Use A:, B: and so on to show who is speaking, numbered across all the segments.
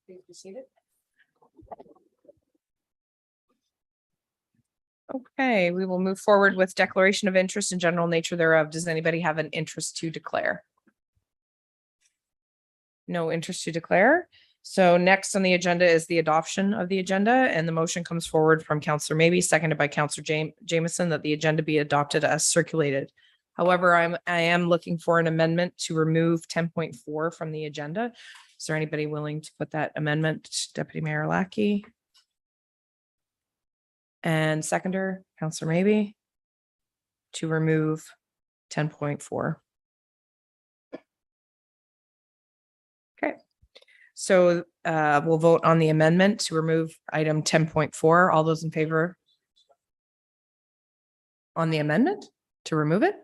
A: Please be seated. Okay, we will move forward with declaration of interest and general nature thereof. Does anybody have an interest to declare? No interest to declare. So next on the agenda is the adoption of the agenda, and the motion comes forward from Councillor Maybe, seconded by Councillor Jameson, that the agenda be adopted as circulated. However, I am looking for an amendment to remove 10.4 from the agenda. Is there anybody willing to put that amendment? Deputy Mayor Lackey. And seconder, Councillor Maybe, to remove 10.4. Okay, so we'll vote on the amendment to remove item 10.4. All those in favor on the amendment to remove it?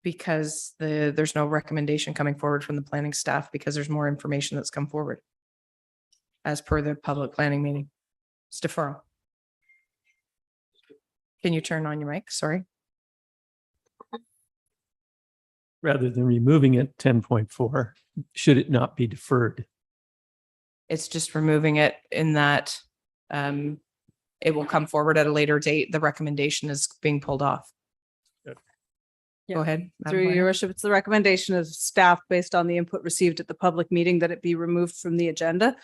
A: Because there's no recommendation coming forward from the planning staff because there's more information that's come forward as per the public planning meeting. It's deferral. Can you turn on your mic? Sorry.
B: Rather than removing it, 10.4, should it not be deferred?
A: It's just removing it in that it will come forward at a later date. The recommendation is being pulled off. Go ahead. Madam
C: Through
A: Planner.
C: your worship, it's the recommendation of staff based on the input received at the public meeting that it be removed from the agenda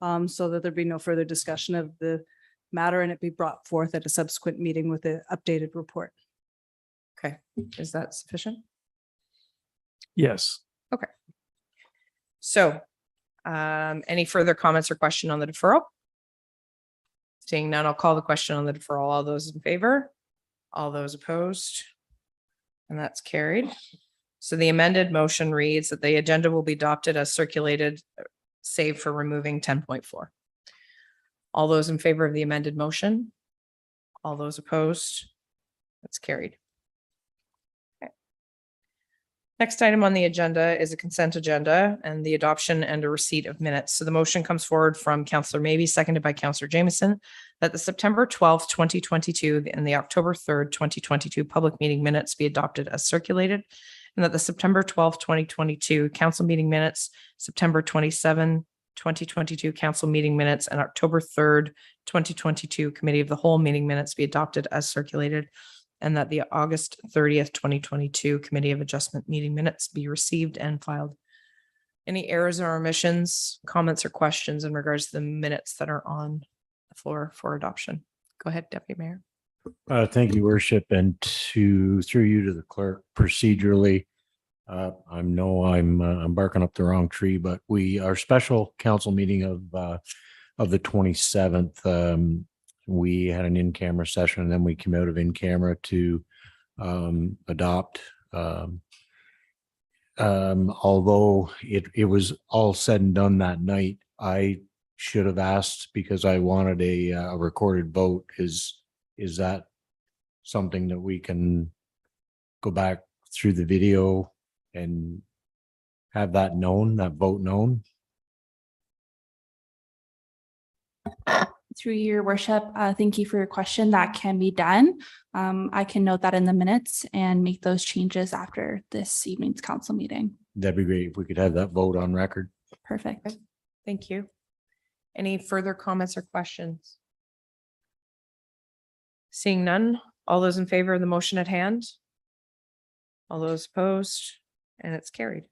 C: so that there be no further discussion of the matter and it be brought forth at a subsequent meeting with the updated report.
A: Okay, is that sufficient?
B: Yes.
A: Okay. So any further comments or question on the deferral? Seeing none, I'll call the question on the deferral. All those in favor? All those opposed? And that's carried. So the amended motion reads that the agenda will be adopted as circulated, save for removing 10.4. All those in favor of the amended motion? All those opposed? That's carried. Okay. Next item on the agenda is a consent agenda and the adoption and a receipt of minutes. So the motion comes forward from Councillor Maybe, seconded by Councillor Jameson, that the September 12th, 2022 and the October 3rd, 2022 public meeting minutes be adopted as circulated, and that the September 12th, 2022 council meeting minutes, September 27, 2022 council meeting minutes, and October 3rd, 2022 committee of the whole meeting minutes be adopted as circulated, and that the August 30th, 2022 committee of adjustment meeting minutes be received and filed. Any errors or omissions, comments or questions in regards to the minutes that are on the floor for adoption? Go ahead, Deputy Mayor.
D: Thank you, Worship, and through you to the clerk procedurally. I know I'm barking up the wrong tree, but our special council meeting of the 27th, we had an in-camera session, and then we came out of in-camera to adopt. Although it was all said and done that night, I should have asked because I wanted a recorded vote. Is that something that we can go back through the video and have that known, that vote known?
E: Through your worship, thank you for your question. That can be done. I can note that in the minutes and make those changes after this evening's council meeting.
D: That'd be great if we could have that vote on record.
E: Perfect.
A: Thank you. Any further comments or questions? Seeing none, all those in favor of the motion at hand? All those opposed? And it's carried.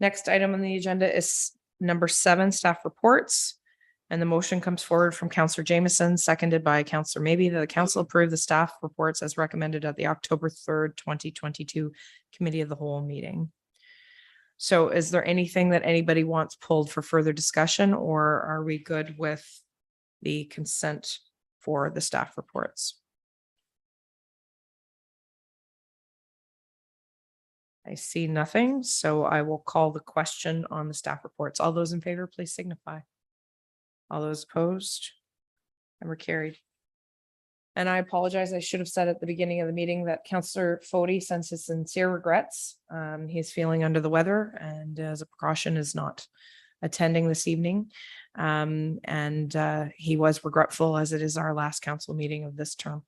A: Next item on the agenda is number 7, staff reports. And the motion comes forward from Counselor Jameson, seconded by Counselor Maybe, that the council approve the staff reports as recommended at the October 3rd, 2022 Committee of the Whole meeting. So is there anything that anybody wants pulled for further discussion, or are we good with the consent for the staff reports? I see nothing, so I will call the question on the staff reports. All those in favor, please signify. All those opposed? And we're carried. And I apologize, I should have said at the beginning of the meeting that Councillor Fody sends his sincere regrets. He's feeling under the weather and as a precaution is not attending this evening. He was regretful as it is our last council meeting of this term.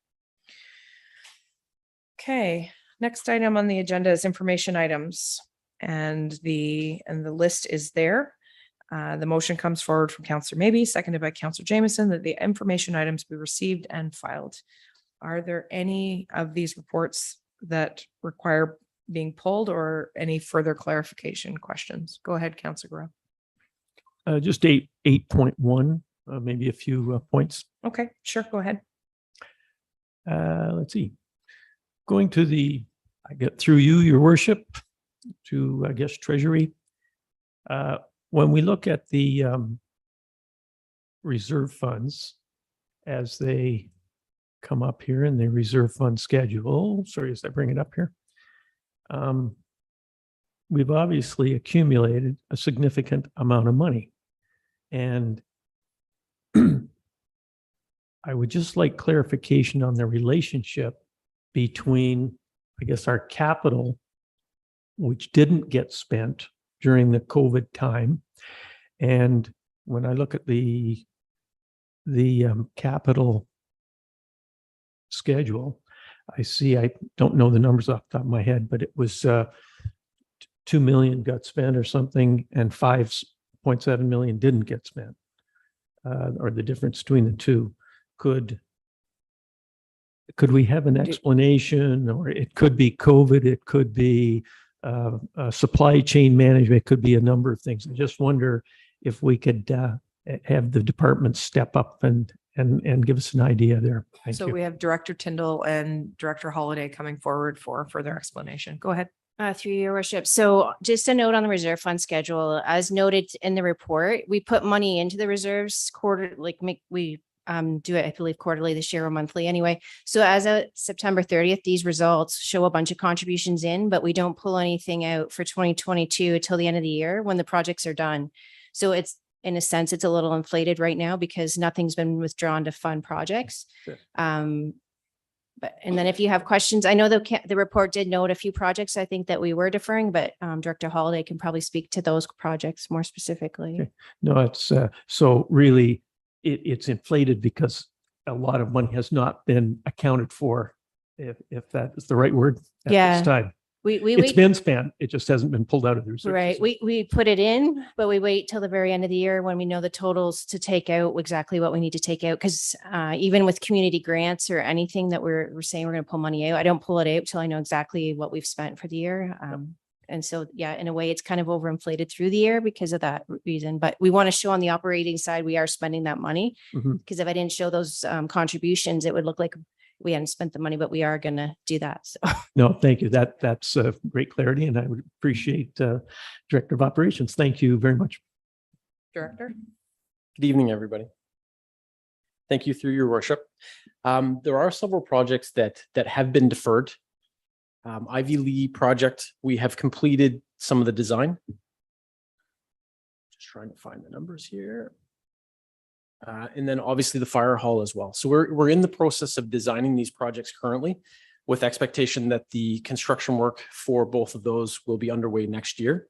A: Okay, next item on the agenda is information items, and the list is there. The motion comes forward from Counselor Maybe, seconded by Counselor Jameson, that the information items be received and filed. Are there any of these reports that require being pulled or any further clarification questions? Go ahead, Counselor Groh.
B: Just 8.1, maybe a few points.
A: Okay, sure, go ahead.
B: Let's see. Going to I get through you, your worship, to, I guess, Treasury. When we look at the reserve funds as they come up here in the reserve fund schedule, sorry, as I bring it up here, we've obviously accumulated a significant amount of money. And I would just like clarification on the relationship between, I guess, our capital, which didn't get spent during the COVID time. And when I look at the capital schedule, I see, I don't know the numbers off the top of my head, but it was 2 million got spent or something, and 5.7 million didn't get spent, or the difference between the two. Could we have an explanation? Or it could be COVID, it could be supply chain management, it could be a number of things. I just wonder if we could have the department step up and give us an idea there. Thank
A: So
B: you.
A: we have Director Tyndall and Director Holiday coming forward for further explanation. Go ahead.
F: Through your worship. So just a note on the reserve fund schedule, as noted in the report, we put money into the reserves we do it, I believe, quarterly this year or monthly anyway. So as of September 30th, these results show a bunch of contributions in, but we don't pull anything out for 2022 until the end of the year when the projects are done. So it's, in a sense, it's a little inflated right now because nothing's been withdrawn to fund projects.
B: Sure.
F: And then if you have questions, I know the report did note a few projects I think that we were deferring, but Director Holiday can probably speak to those projects more specifically.
B: Okay. No, it's so really it's inflated because a lot of money has not been accounted for, if that is the right word at
F: Yeah.
B: this time.
F: We
B: It's
F: wait,
B: been spent. It just hasn't been pulled out of the reserve.
F: right. We put it in, but we wait till the very end of the year when we know the totals to take out exactly what we need to take out. Because even with community grants or anything that we're saying we're going to pull money out, I don't pull it out till I know exactly what we've spent for the year. And so, yeah, in a way, it's kind of overinflated through the year because of that reason. But we want to show on the operating side, we are spending that money.
B: Mhm.
F: Because if I didn't show those contributions, it would look like we hadn't spent the money, but we are going to do that. So
B: No, thank you. That's great clarity, and I would appreciate Director of Operations. Thank you very much.
A: Director?
G: Good evening, everybody. Thank you through your worship. There are several projects that have been deferred. Ivy Lee project, we have completed some of the design. Just trying to find the numbers here. And then obviously the fire hall as well. So we're in the process of designing these projects currently with expectation that the construction work for both of those will be underway next year.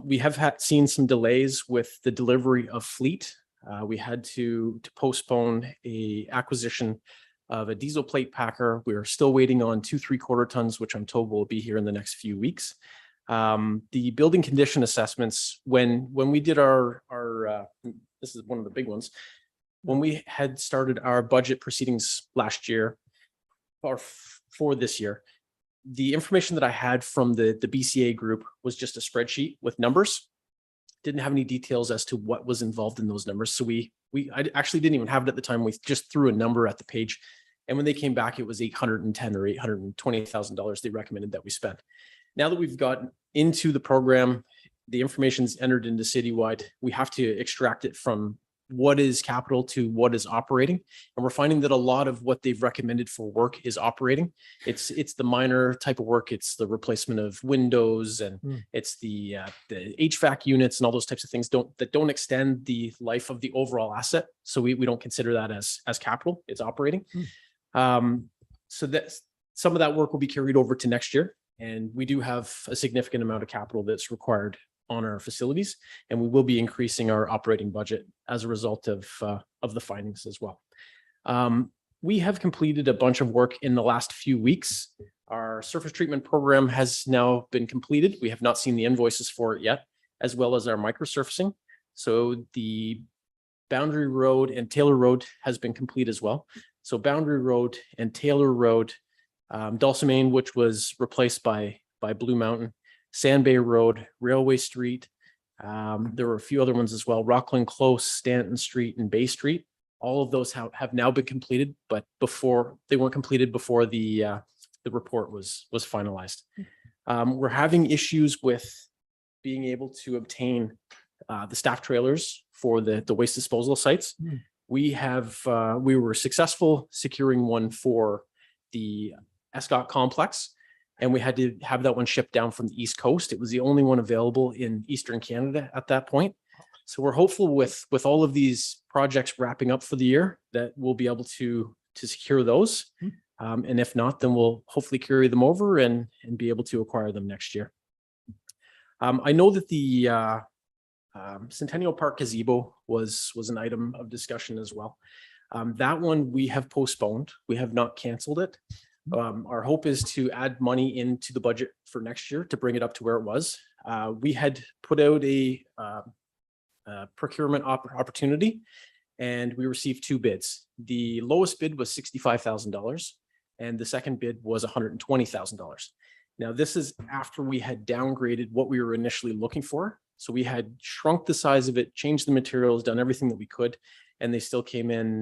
G: We have seen some delays with the delivery of fleet. We had to postpone a acquisition of a diesel plate packer. We are still waiting on 2 3/4 tons, which I'm told will be here in the next few weeks. The building condition assessments, when we did our this is one of the big ones, when we had started our budget proceedings last year or for this year, the information that I had from the BCA group was just a spreadsheet with numbers. Didn't have any details as to what was involved in those numbers. So I actually didn't even have it at the time. We just threw a number at the page. And when they came back, it was $810,000 or $820,000 they recommended that we spend. Now that we've gotten into the program, the information's entered into citywide, we have to extract it from what is capital to what is operating. And we're finding that a lot of what they've recommended for work is operating. It's the minor type of work. It's the replacement of windows, and it's the HVAC units and all those types of things that don't extend the life of the overall asset. So we don't consider that as capital. It's operating. So that some of that work will be carried over to next year. And we do have a significant amount of capital that's required on our facilities, and we will be increasing our operating budget as a result of the findings as well. We have completed a bunch of work in the last few weeks. Our surface treatment program has now been completed. We have not seen the invoices for it yet, as well as our microsurfacing. So the Boundary Road and Taylor Road has been complete as well. So Boundary Road and Taylor Road, Dulcimane, which was replaced by Blue Mountain, Sand Bay Road, Railway Street. There were a few other ones as well, Rockland Close, Stanton Street, and Bay Street. All of those have now been completed, but they weren't completed before the report was finalized. We're having issues with being able to obtain the staff trailers for the waste disposal sites. We were successful securing one for the Escott complex, and we had to have that one shipped down from the East Coast. It was the only one available in Eastern Canada at that point. So we're hopeful with all of these projects wrapping up for the year that we'll be able to secure those. And if not, then we'll hopefully carry them over and be able to acquire them next year. I know that the Centennial Park gazebo was an item of discussion as well. That one we have postponed. We have not canceled it. Our hope is to add money into the budget for next year to bring it up to where it was. We had put out a procurement opportunity, and we received 2 bids. The lowest bid was $65,000, and the second bid was $120,000. Now, this is after we had downgraded what we were initially looking for. So we had shrunk the size of it, changed the materials, done everything that we could, and they still came in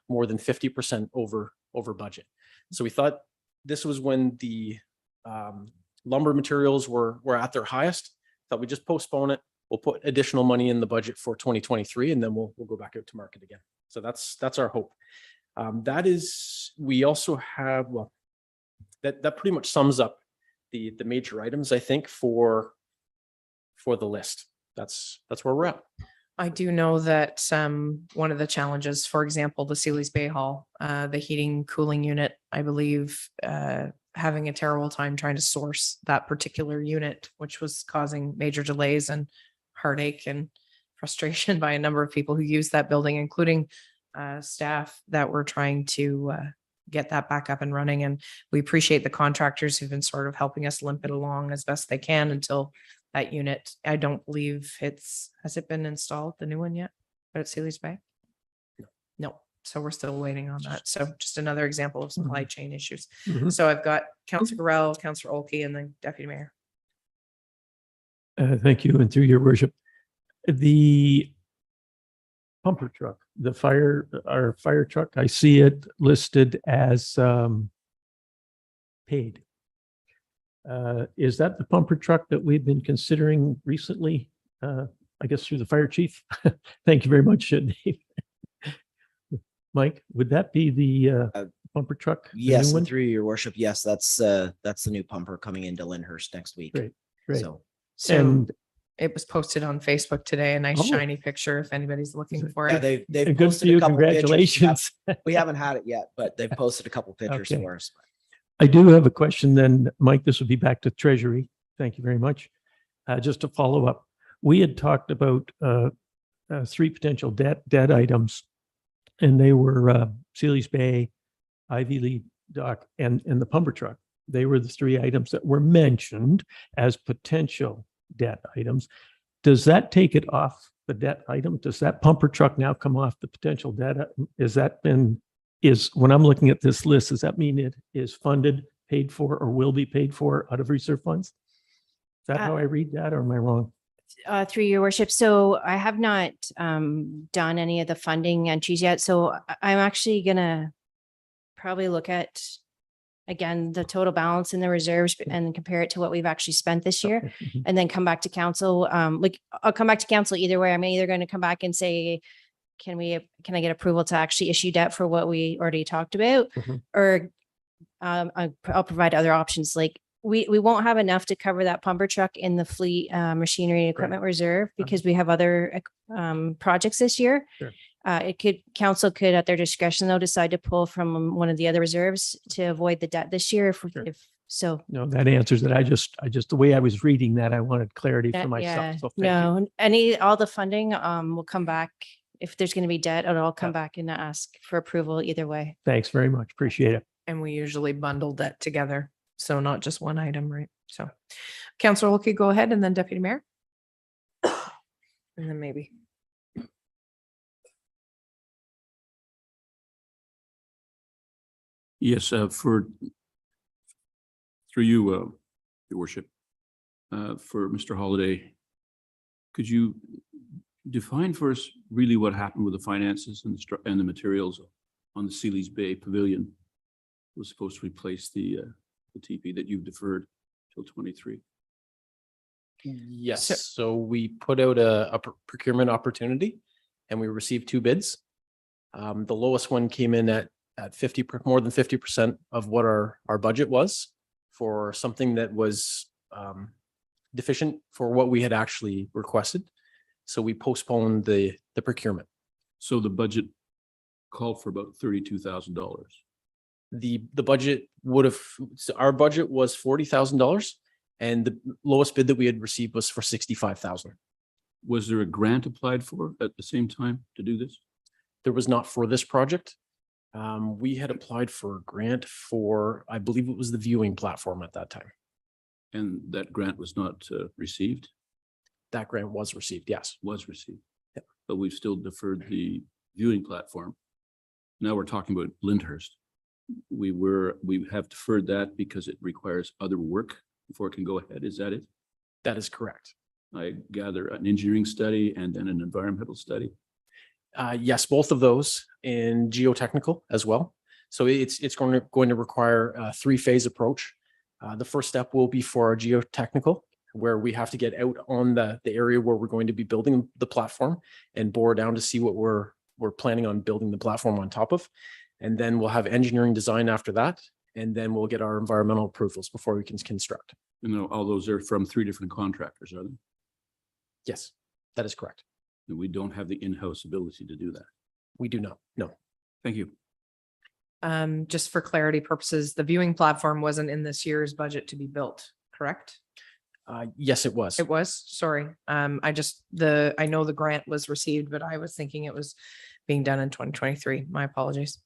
G: more than 50% over budget. So we thought this was when the lumber materials were at their highest. Thought we'd just postpone it. We'll put additional money in the budget for 2023, and then we'll go back out to market again. So that's our hope. We also have, well, that pretty much sums up the major items, I think, for the list. That's where we're at.
A: I do know that one of the challenges, for example, the Sealy's Bay Hall, the heating cooling unit, I believe, having a terrible time trying to source that particular unit, which was causing major delays and heartache and frustration by a number of people who use that building, including staff that were trying to get that back up and running. And we appreciate the contractors who've been sort of helping us limp it along as best they can until that unit. I don't believe has it been installed, the new one yet, but at Sealy's Bay? No. So we're still waiting on that. So just another example of supply chain issues. So I've got Councillor Gorell, Councillor Olkey, and then Deputy Mayor.
B: Thank you. And through your worship, the pumper truck, our fire truck, I see it listed as paid. Is that the pumper truck that we've been considering recently? I guess through the fire chief. Thank you very much, Dave. Mike, would that be the pumper truck?
H: Yes, and through your worship, yes, that's the new pumper coming into Lyndhurst next week.
B: Great.
A: So
B: And
A: it was posted on Facebook today, a nice shiny picture if anybody's looking for
H: Yeah,
A: it.
H: they've
B: good
H: posted
B: for you.
H: a couple
B: Congratulations.
H: pictures. We haven't had it yet, but they've posted a couple pictures
B: Okay.
H: for us.
B: I do have a question then, Mike. This will be back to Treasury. Thank you very much. Just to follow up, we had talked about 3 potential debt items, and they were Sealy's Bay, Ivy Lee Dock, and the pumper truck. They were the 3 items that were mentioned as potential debt items. Does that take it off the debt item? Does that pumper truck now come off the potential debt? When I'm looking at this list, does that mean it is funded paid for or will be paid for out of reserve funds? Is that how I read that, or am I wrong?
F: Through your worship. So I have not done any of the funding entries yet. So I'm actually gonna probably look at, again, the total balance in the reserves and compare it to what we've actually spent this year,
B: Mhm.
F: and then come back to council. Like, I'll come back to council either way. I'm either going to come back and say, can I get approval to actually issue debt for what we already talked about?
B: Mhm.
F: Or I'll provide other options. Like, we won't have enough to cover that pumper truck in the fleet machinery and equipment reserve because we have other projects this year.
B: Sure.
F: Council could at their discretion though decide to pull from one of the other reserves to avoid the debt this year
B: Sure.
F: if so.
B: No, that answers it. I just, the way I was reading that, I wanted clarity for
F: Yeah,
B: myself. So thank you.
F: no, all the funding will come back. If there's going to be debt, it'll all come back and ask for approval either way.
B: Thanks very much. Appreciate it.
A: And we usually bundle that together. So not just one item, right? So Councillor Wilkie, go ahead, and then Deputy Mayor. And then maybe.
I: Yes, through you, Your Worship, for Mr. Holliday, could you define for us really what happened with the finances and the materials on the Sealy's Bay Pavilion? It was supposed to replace the TP that you've deferred till 23.
G: Yes,
A: So-
G: so we put out a procurement opportunity and we received 2 bids. The lowest one came in at more than 50% of what our budget was for something that was deficient for what we had actually requested. So we postponed the procurement.
I: So the budget called for about $32,000.
G: The budget our budget was $40,000 and the lowest bid that we had received was for $65,000.
I: Was there a grant applied for at the same time to do this?
G: There was not for this project. We had applied for a grant for, I believe it was the viewing platform at that time.
I: And that grant was not received?
G: That grant was received, yes.
I: Was received.
G: Yeah.
I: But we've still deferred the viewing platform. Now we're talking about Lyndhurst. We have deferred that because it requires other work before it can go ahead. Is that it?
G: That is correct.
I: I gather an engineering study and then an environmental study.
G: Yes, both of those and geotechnical as well. So it's going to require a 3-phase approach. The first step will be for our geotechnical, where we have to get out on the area where we're going to be building the platform and bore down to see what we're planning on building the platform on top of. And then we'll have engineering design after that. And then we'll get our environmental approvals before we can construct.
I: And all those are from 3 different contractors, are they?
G: Yes, that is correct.
I: And we don't have the in-house ability to do that.
G: We do not. No.
I: Thank you.
A: Just for clarity purposes, the viewing platform wasn't in this year's budget to be built, correct?
G: Yes, it was.
A: It was, sorry. I know the grant was received, but I was thinking it was being done in 2023. My apologies.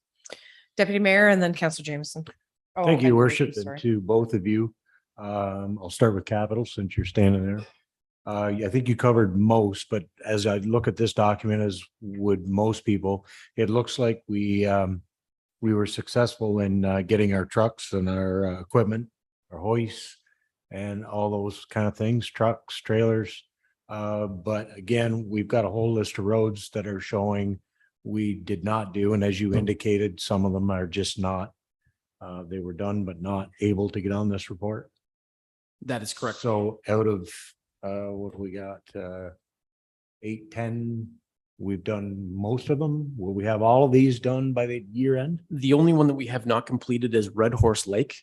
A: Deputy Mayor and then Councillor Jameson. Oh,
D: Thank you,
A: and
D: Worship,
A: Ricky,
D: and
A: sorry.
D: to both of you. I'll start with capital since you're standing there. I think you covered most, but as I look at this document, as would most people, it looks like we were successful in getting our trucks and our equipment, our hoists, and all those kind of things, trucks, trailers. But again, we've got a whole list of roads that are showing we did not do. And as you indicated, some of them are just not, they were done, but not able to get on this report.
G: That is correct.
D: So out of, what we got, 8, 10, we've done most of them. Will we have all of these done by the year end?
G: The only one that we have not completed is Red Horse Lake.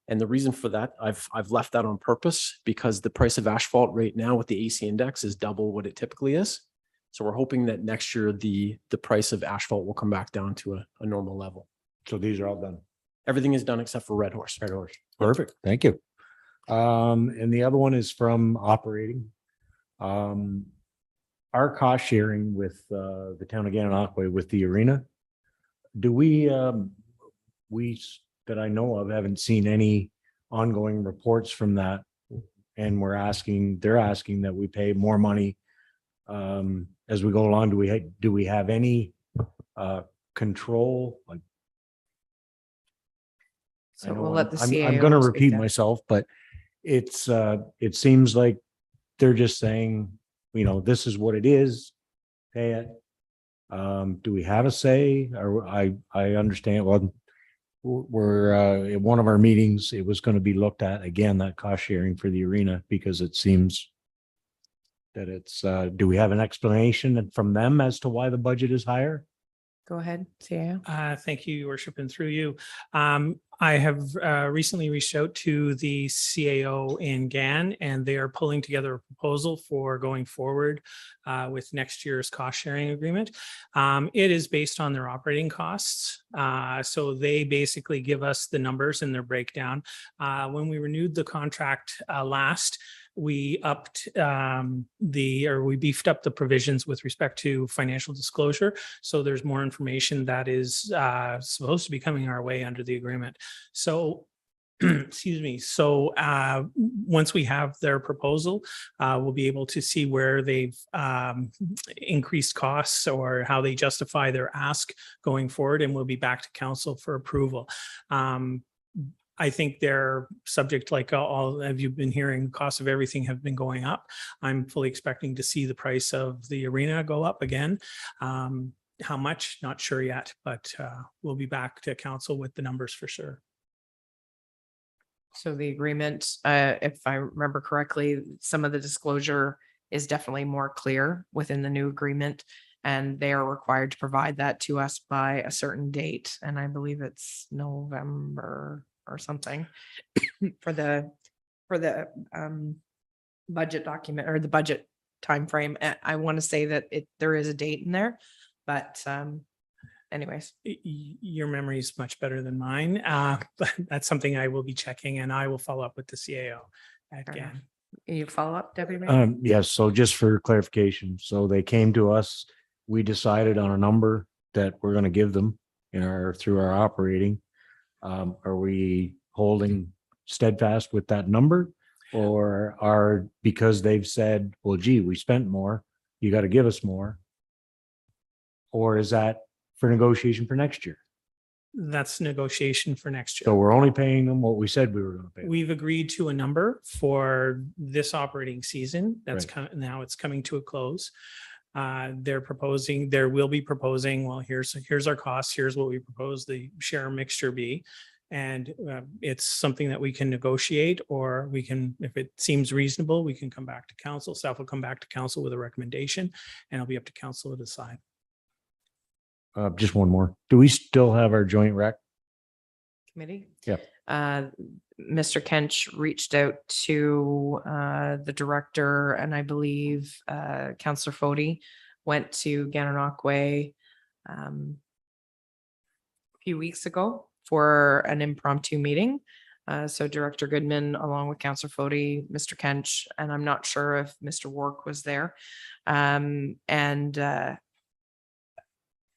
G: And the reason for that, I've left that on purpose because the price of asphalt right now with the AC index is double what it typically is. So we're hoping that next year, the price of asphalt will come back down to a normal level.
D: So these are all done.
G: Everything is done except for Red Horse.
D: Red Horse. Perfect. Thank you. And the other one is from operating. Our cost sharing with the town of Gananoque with the arena. Do we that I know of haven't seen any ongoing reports from that. And they're asking that we pay more money as we go along. Do we have any control? Like,
A: So
D: I know
A: we'll let the
D: I'm
A: CAO
D: going to
A: speak
D: repeat
A: then.
D: myself, but it's, it seems like they're just saying, this is what it is. Pay it. Do we have a say? Or I understand, well, we're, at one of our meetings, it was going to be looked at again, that cost sharing for the arena, because it seems that it's, do we have an explanation from them as to why the budget is higher?
A: Go ahead, CAO.
J: Thank you, Your Worship, and through you. I have recently reached out to the CAO in GAN, and they are pulling together a proposal for going forward with next year's cost sharing agreement. It is based on their operating costs. So they basically give us the numbers and their breakdown. When we renewed the contract last, we we beefed up the provisions with respect to financial disclosure. So there's more information that is supposed to be coming our way under the agreement. So excuse me. So once we have their proposal, we'll be able to see where they've increased costs or how they justify their ask going forward, and we'll be back to council for approval. I think they're subject, like all of you been hearing, costs of everything have been going up. I'm fully expecting to see the price of the arena go up again. How much, not sure yet, but we'll be back to council with the numbers for sure.
A: So the agreement, if I remember correctly, some of the disclosure is definitely more clear within the new agreement, and they are required to provide that to us by a certain date. And I believe it's November or something for the budget document or the budget timeframe. I want to say that there is a date in there, but anyways.
J: Your memory is much better than mine, but that's something I will be checking, and I will follow up with the CAO again.
A: You follow up, Deputy Mayor?
D: Yes, so just for clarification, so they came to us, we decided on a number that we're going to give them through our operating. Are we holding steadfast with that number, or because they've said, well, gee, we spent more, you got to give us more? Or is that for negotiation for next year?
J: That's negotiation for next year.
D: So we're only paying them what we said we were going to pay them.
J: We've agreed to a number for this operating season. That's
D: Right.
J: now it's coming to a close. They will be proposing, well, here's our costs, here's what we propose the share mixture be. And it's something that we can negotiate, or we can, if it seems reasonable, we can come back to council. Staff will come back to council with a recommendation, and it'll be up to council to decide.
D: Just one more. Do we still have our joint rec?
A: Committee?
D: Yep.
A: Mr. Kench reached out to the director, and I believe Councillor Fody went to Gananoque a few weeks ago for an impromptu meeting. So Director Goodman, along with Councillor Fody, Mr. Kench, and I'm not sure if Mr. Wark was there.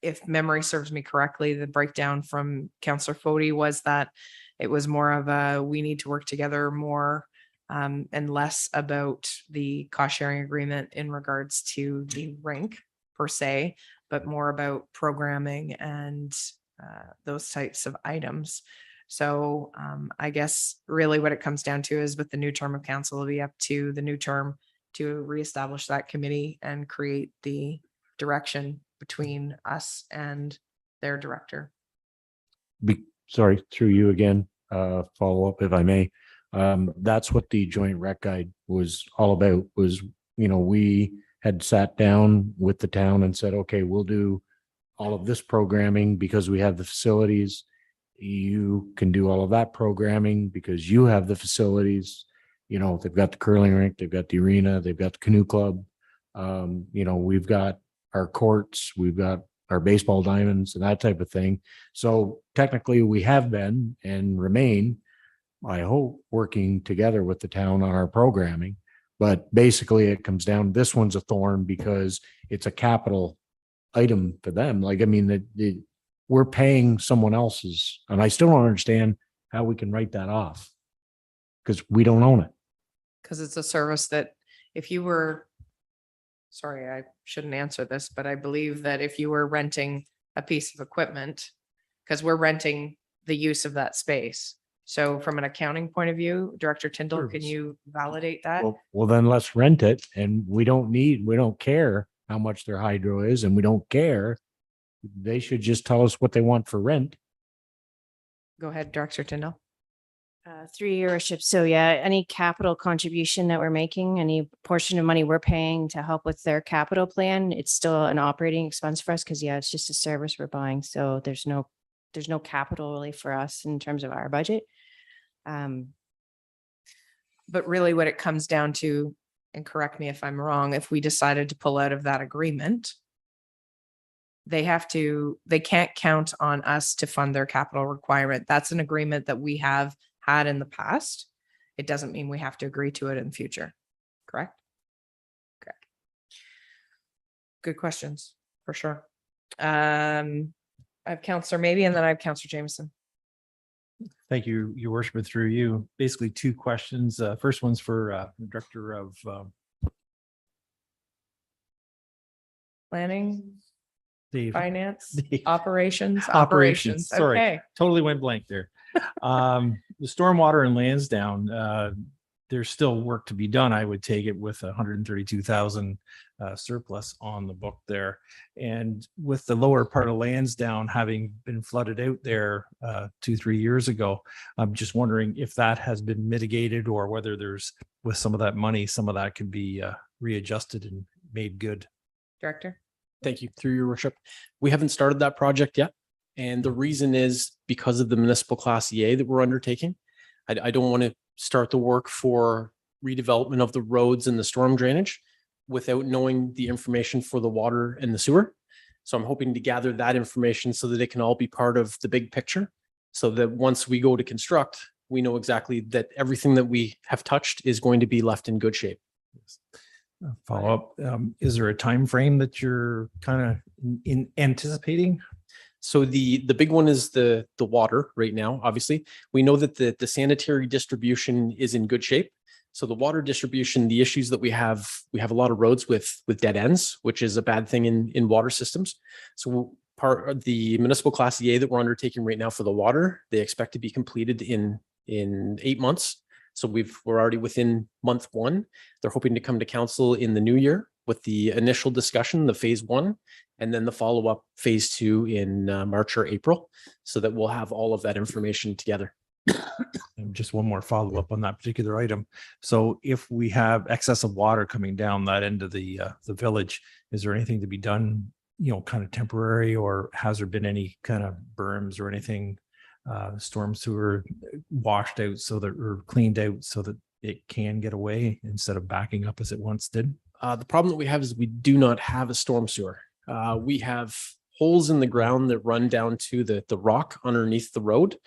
A: If memory serves me correctly, the breakdown from Councillor Fody was that it was more of a, we need to work together more and less about the cost sharing agreement in regards to the rink per se, but more about programming and those types of items. So I guess really what it comes down to is with the new term of council, it'll be up to the new term to reestablish that committee and create the direction between us and their director.
D: Sorry, through you again, follow up if I may. That's what the joint rec guide was all about, was, we had sat down with the town and said, okay, we'll do all of this programming because we have the facilities. You can do all of that programming because you have the facilities. They've got the curling rink, they've got the arena, they've got the canoe club. We've got our courts, we've got our baseball diamonds and that type of thing. So technically we have been and remain, I hope, working together with the town on our programming. But basically it comes down, this one's a thorn because it's a capital item for them. Like, I mean, we're paying someone else's, and I still don't understand how we can write that off because we don't own it.
A: Because it's a service that if you were, sorry, I shouldn't answer this, but I believe that if you were renting a piece of equipment, because we're renting the use of that space, So from an accounting point of view, Director Tyndall,
B: Sure.
A: can you validate that?
D: Well, then let's rent it and we don't care how much their hydro is and we don't care. They should just tell us what they want for rent.
A: Go ahead, Director Tyndall.
F: Through your worship. So yeah, any capital contribution that we're making, any portion of money we're paying to help with their capital plan, it's still an operating expense for us because yeah, it's just a service we're buying. So there's no capital really for us in terms of our budget.
A: But really what it comes down to, and correct me if I'm wrong, if we decided to pull out of that agreement, they can't count on us to fund their capital requirement. That's an agreement that we have had in the past. It doesn't mean we have to agree to it in the future. Correct? Correct. Good questions, for sure. I have Counselor Maybe, and then I have Counselor Jameson.
K: Thank you, Your Worship, and through you. Basically, two questions. First one's for the Director of
A: Planning,
K: Dave.
A: finance,
K: Dave.
A: operations.
K: Sorry,
A: Okay.
K: totally went blank there. The stormwater in Lansdowne, there's still work to be done. I would take it with 132,000 surplus on the book there. And with the lower part of Lansdowne having been flooded out there 2-3 years ago, I'm just wondering if that has been mitigated or whether there's, with some of that money, some of that could be readjusted and made good.
A: Director?
G: Thank you. Through your worship. We haven't started that project yet. And the reason is because of the municipal class EA that we're undertaking. I don't want to start the work for redevelopment of the roads and the storm drainage without knowing the information for the water and the sewer. So I'm hoping to gather that information so that it can all be part of the big picture. So that once we go to construct, we know exactly that everything that we have touched is going to be left in good shape.
K: Follow up. Is there a time frame that you're kind of in anticipating?
G: So the big one is the water right now. Obviously, we know that the sanitary distribution is in good shape. So the water distribution, the issues that we have a lot of roads with dead ends, which is a bad thing in water systems. So part of the municipal class EA that we're undertaking right now for the water, they expect to be completed in 8 months. So we're already within month 1. They're hoping to come to council in the new year with the initial discussion, the phase 1, and then the follow-up phase 2 in March or April, so that we'll have all of that information together.
K: And just one more follow-up on that particular item. So if we have excess of water coming down that end of the village, is there anything to be done, kind of temporary, or has there been any kind of berms or anything, storm sewer washed out or cleaned out so that it can get away instead of backing up as it once did?
G: The problem that we have is we do not have a storm sewer. We have holes in the ground that run down to the rock underneath the road,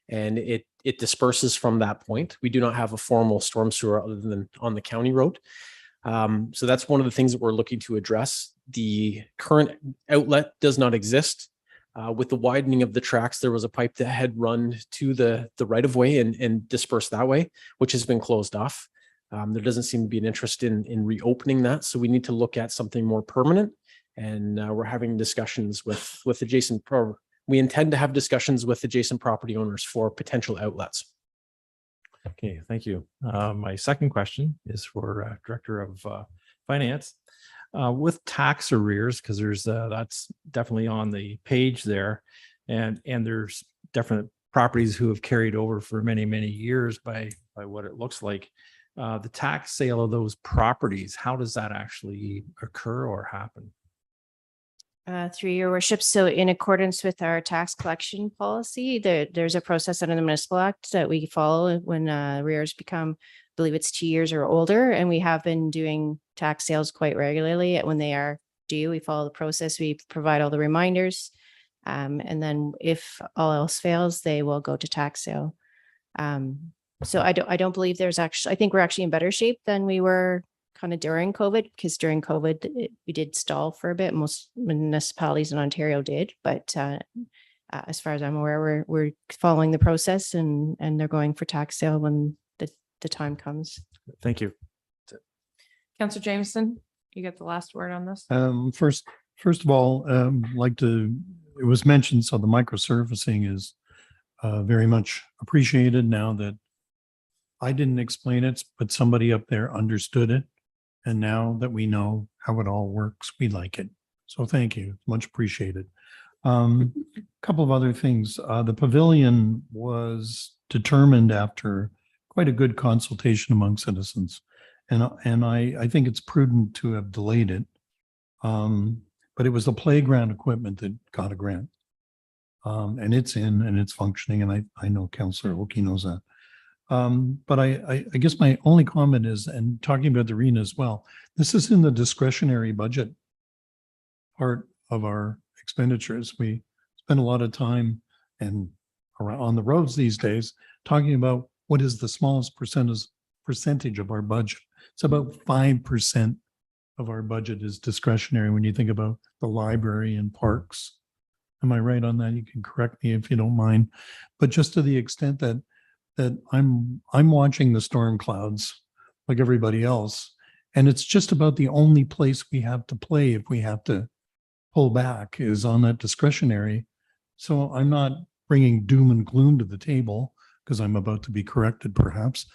G: and it disperses from that point. We do not have a formal storm sewer other than on the county road. So that's one of the things that we're looking to address. The current outlet does not exist. With the widening of the tracks, there was a pipe that had run to the right of way and dispersed that way, which has been closed off. There doesn't seem to be an interest in reopening that. So we need to look at something more permanent. And we're having discussions with adjacent we intend to have discussions with adjacent property owners for potential outlets.
K: Okay, thank you. My second question is for Director of Finance. With tax arrears, because that's definitely on the page there, and there's definite properties who have carried over for many, many years by what it looks like. The tax sale of those properties, how does that actually occur or happen?
F: Through your worship. So in accordance with our tax collection policy, there's a process under the Municipal Act that we follow when arrears become, I believe it's 2 years or older, and we have been doing tax sales quite regularly. When they are due, we follow the process. We provide all the reminders. And then if all else fails, they will go to tax sale. So I don't believe there's actually, I think we're actually in better shape than we were kind of during COVID, because during COVID, we did stall for a bit. Most municipalities in Ontario did, but as far as I'm aware, we're following the process and they're going for tax sale when the time comes.
K: Thank you.
A: Councillor Jameson, you get the last word on this.
L: First of all, it was mentioned, so the microservicing is very much appreciated now that I didn't explain it, but somebody up there understood it. And now that we know how it all works, we like it. So thank you. Much appreciated. Couple of other things. The pavilion was determined after quite a good consultation among citizens. And I think it's prudent to have delayed it. But it was the playground equipment that got a grant. And it's in and it's functioning. And I know Councillor Oki knows that. But I guess my only comment is, and talking about the arena as well, this is in the discretionary budget part of our expenditures. We spend a lot of time and on the roads these days talking about what is the smallest percentage of our budget. It's about 5% of our budget is discretionary when you think about the library and parks. Am I right on that? You can correct me if you don't mind. But just to the extent that I'm watching the storm clouds like everybody else, and it's just about the only place we have to play if we have to pull back is on that discretionary. So I'm not bringing doom and gloom to the table because I'm about to be corrected perhaps,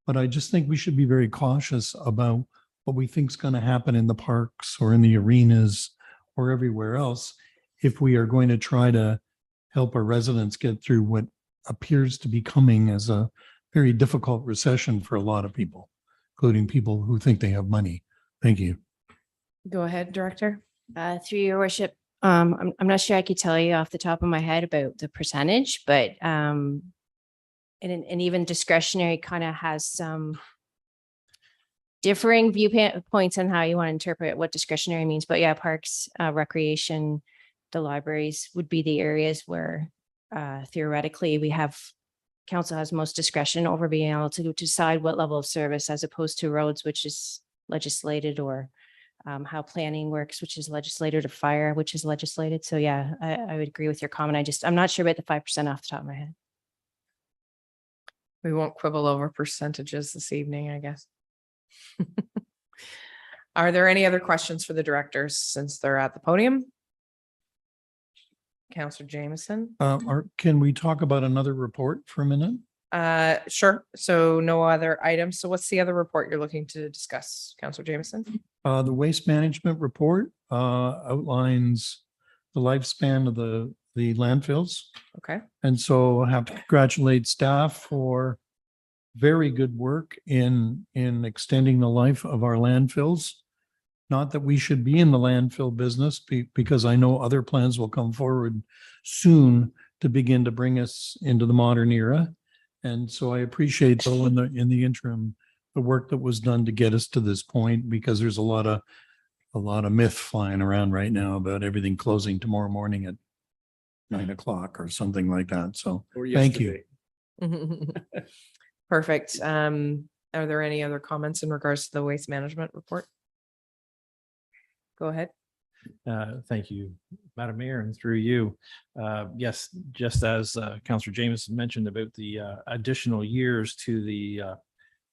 L: but I just think we should be very cautious about what we think is going to happen in the parks or in the arenas or everywhere else if we are going to try to help our residents get through what appears to be coming as a very difficult recession for a lot of people, including people who think they have money. Thank you.
A: Go ahead, Director.
F: Through your worship, I'm not sure I could tell you off the top of my head about the percentage, but and even discretionary kind of has some differing viewpoints on how you want to interpret what discretionary means. But yeah, parks, recreation, the libraries would be the areas where theoretically we have council has most discretion over being able to decide what level of service as opposed to roads, which is legislated, or how planning works, which is legislated, or fire, which is legislated. So yeah, I would agree with your comment. I'm not sure about the 5% off the top of my head.
A: We won't quibble over percentages this evening, I guess. Are there any other questions for the directors since they're at the podium? Councillor Jameson.
L: Can we talk about another report for a minute?
A: Sure. So no other items. So what's the other report you're looking to discuss, Councillor Jameson?
L: The waste management report outlines the lifespan of the landfills.
A: Okay.
L: And so I have to congratulate staff for very good work in extending the life of our landfills. Not that we should be in the landfill business because I know other plans will come forward soon to begin to bring us into the modern era. And so I appreciate though in the interim, the work that was done to get us to this point, because there's a lot of myth flying around right now about everything closing tomorrow morning at 9 o'clock or something like that. So thank you.
A: Perfect. Are there any other comments in regards to the waste management report? Go ahead.
K: Thank you, Madam Mayor, and through you. Yes, just as Councillor Jameson mentioned about the additional years to the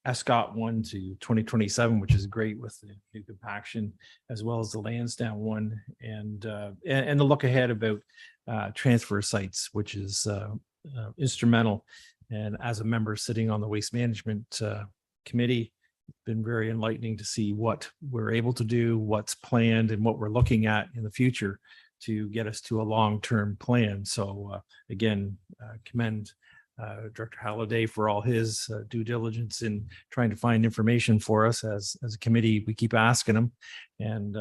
K: Escott one to 2027, which is great with the new compaction, as well as the Lansdowne one, and the look ahead about transfer sites, which is instrumental. And as a member sitting on the waste management committee, it's been very enlightening to see what we're able to do, what's planned, and what we're looking at in the future to get us to a long-term plan. So again, commend Director Halliday for all his due diligence in trying to find information for us as a committee. We keep asking him and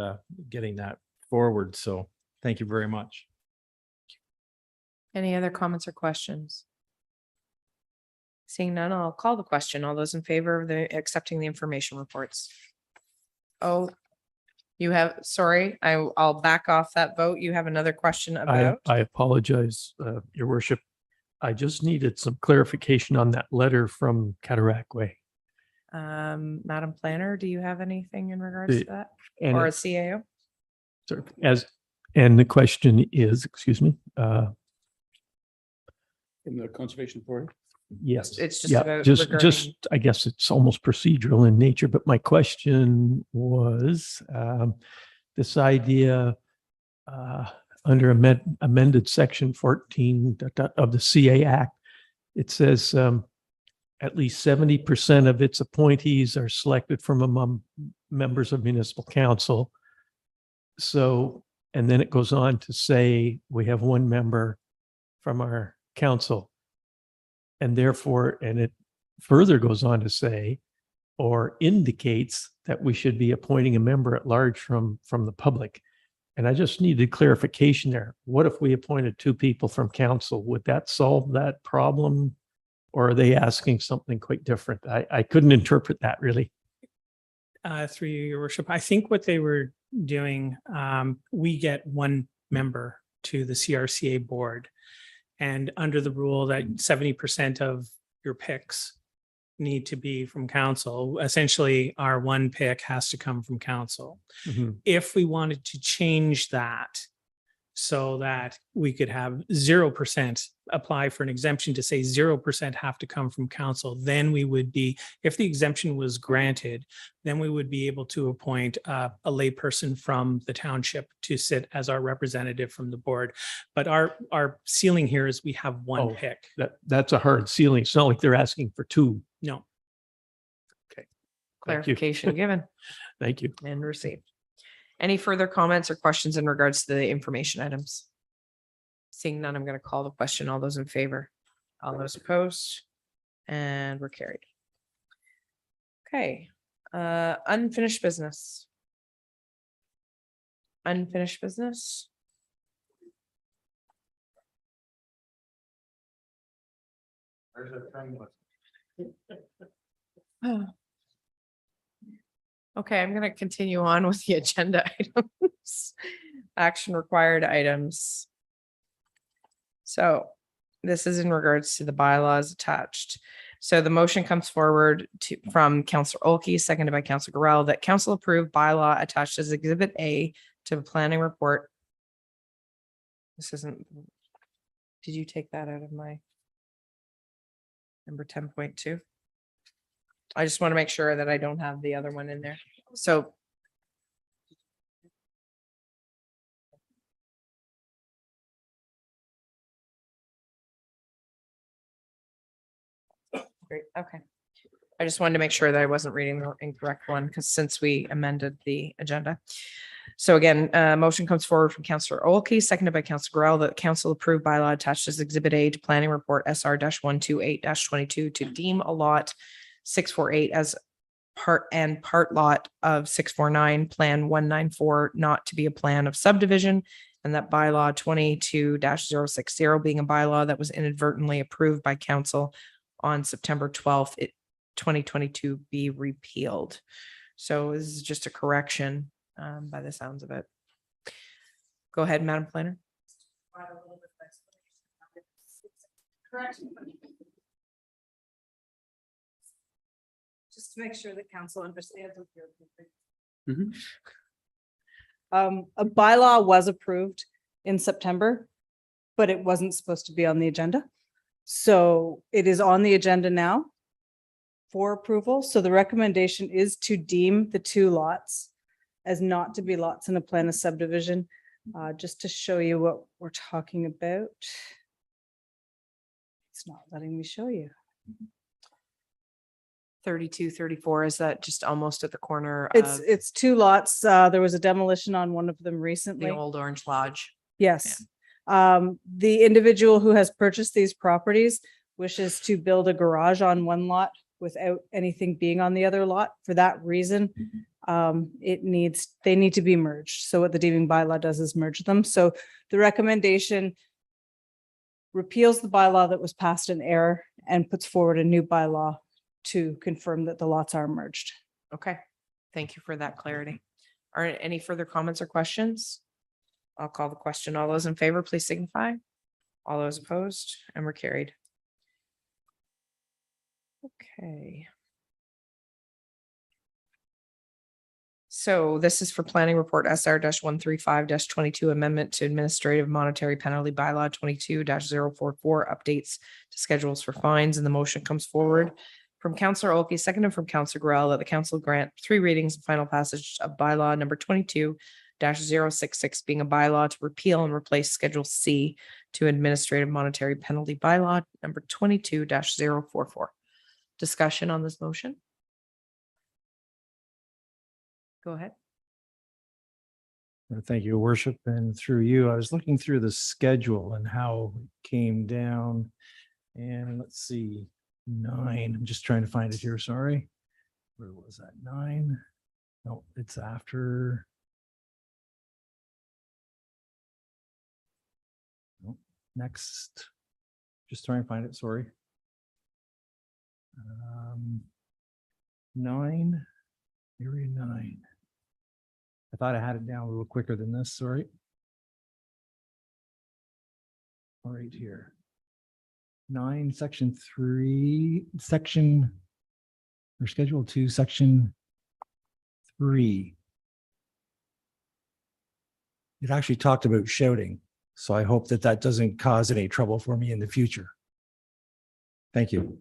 K: getting that forward. So thank you very much.
A: Any other comments or questions? Seeing none, I'll call the question. All those in favor of accepting the information reports? Oh, you have, sorry, I'll back off that vote. You have another question about?
B: I apologize, Your Worship. I just needed some clarification on that letter from Cataract Way.
A: Madam Planner, do you have anything in regards to that?
B: And
A: Or a
B: it-
A: CAO?
B: and the question is, excuse me,
I: From the conservation board?
B: yes.
A: It's just
B: Yeah,
A: about
B: just,
A: regarding-
B: I guess it's almost procedural in nature, but my question was, this idea, under amended section 14 of the CA Act it says at least 70% of its appointees are selected from among members of municipal council. So, and then it goes on to say we have one member from our council. And therefore, and it further goes on to say, or indicates that we should be appointing a member at large from the public. And I just needed clarification there. What if we appointed two people from council? Would that solve that problem? Or are they asking something quite different? I couldn't interpret that really.
J: Through you, your worship, I think what they were doing, we get one member to the CRCA board. And under the rule that 70% of your picks need to be from council, essentially our one pick has to come from council.
B: Mhm.
J: If we wanted to change that so that we could have 0% apply for an exemption to say 0% have to come from council, then we would be, if the exemption was granted, then we would be able to appoint a layperson from the township to sit as our representative from the board. But our ceiling here is we have one
B: Oh.
J: pick.
B: That's a hard ceiling. It's not like they're asking for two.
J: No.
B: Thank you.
A: Clarification given
B: Thank you.
A: and received. Any further comments or questions in regards to the information items? Seeing none, I'm going to call the question. All those in favor? All those opposed? And we're carried. Okay, unfinished business. Unfinished business. Okay, I'm gonna continue on with the agenda items. Action required items. So this is in regards to the bylaws attached. So the motion comes forward from Councillor Olkey, seconded by Councillor Gorell, that council approved bylaw attached as Exhibit A to the planning report. This isn't, did you take that out of my number 10.2? I just want to make sure that I don't have the other one in there. So great, okay. I just wanted to make sure that I wasn't reading the incorrect one, because since we amended the agenda. So again, motion comes forward from Councillor Olkey, seconded by Councillor Gorell, that council approved bylaw attached as Exhibit A to Planning Report SR-128-22 to deem a lot 648 as part lot of 649, Plan 194 not to be a plan of subdivision, and that bylaw 22-060 being a bylaw that was inadvertently approved by council on September 12th, 2022 be repealed. So this is just a correction by the sounds of it. Go ahead, Madam Planner.
C: Just to make sure that council understands what you're
G: Mhm.
C: A bylaw was approved in September, but it wasn't supposed to be on the agenda. So it is on the agenda now for approval. So the recommendation is to deem the two lots as not to be lots in a plan of subdivision. Just to show you what we're talking about. It's not letting me show you.
A: 32, 34, is that just almost at the corner
C: It's,
A: of
C: it's two lots. There was a demolition on one of them
A: the
C: recently.
A: old Orange Lodge?
C: Yes. The individual who has purchased these properties wishes to build a garage on one lot without anything being on the other lot. For that reason, they need to be merged. So what the deeming bylaw does is merge them. So the recommendation repeals the bylaw that was passed in error and puts forward a new bylaw to confirm that the lots are merged.
A: Okay, thank you for that clarity. Are any further comments or questions? I'll call the question. All those in favor, please signify. All those opposed, and we're carried. Okay. So this is for planning report SR-135-22 amendment to administrative monetary penalty bylaw 22-044 updates to schedules for fines, and the motion comes forward from Councillor Olkey, seconded from Councillor Gorell, that the council grant 3 readings and final passage of bylaw number 22 -066 being a bylaw to repeal and replace Schedule C to Administrative Monetary Penalty Bylaw number 22-044. Discussion on this motion? Go ahead.
K: Thank you, Your Worship. And through you, I was looking through the schedule and how it came down. And let's see, 9. I'm just trying to find it here. Sorry. Where was that? 9? No, it's after. Nope. Next. Just trying to find it. Sorry. 9. Area 9. I thought I had it down a little quicker than this. Sorry. All right, here. 9, section 3, section or schedule 2, section 3. It actually talked about shouting. So I hope that that doesn't cause any trouble for me in the future. Thank you.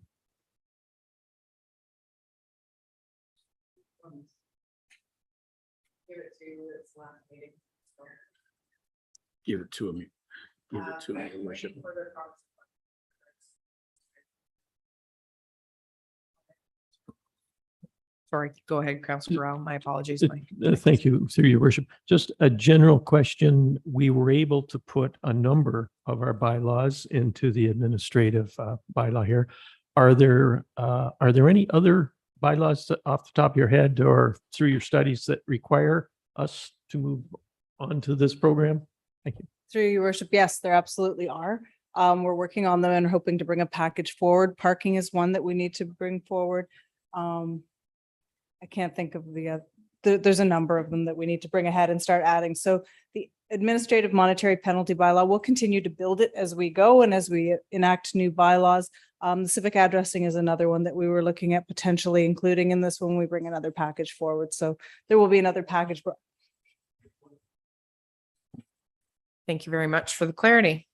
I: Give it to him. Give it to him, Your Worship.
A: Sorry, go ahead, Councilor Brown. My apologies.
B: Thank you, through your worship. Just a general question. We were able to put a number of our bylaws into the administrative bylaw here. Are there any other bylaws off the top of your head or through your studies that require us to move on to this program? Thank you.
C: Through your worship, yes, there absolutely are. We're working on them and hoping to bring a package forward. Parking is one that we need to bring forward. I can't think of there's a number of them that we need to bring ahead and start adding. So the administrative monetary penalty bylaw, we'll continue to build it as we go and as we enact new bylaws. The civic addressing is another one that we were looking at potentially including in this when we bring another package forward. So there will be another package.
A: Thank you very much for the clarity.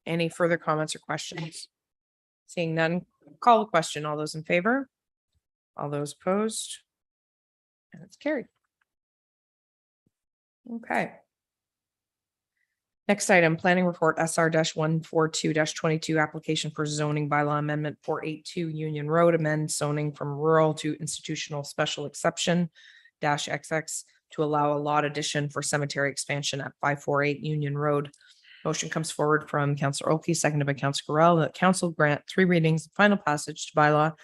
A: Any further comments or questions? Seeing none, call the question. All those in favor? All those opposed? And it's carried. Okay. Next item, planning report SR-142-22, application for zoning bylaw amendment 482 Union Road, amend zoning from rural to institutional special exception -XX to allow a lot addition for cemetery expansion at 548 Union Road. Motion comes forward from Councillor Oki, seconded by Councillor Correll, that council grant 3 readings, final passage to bylaw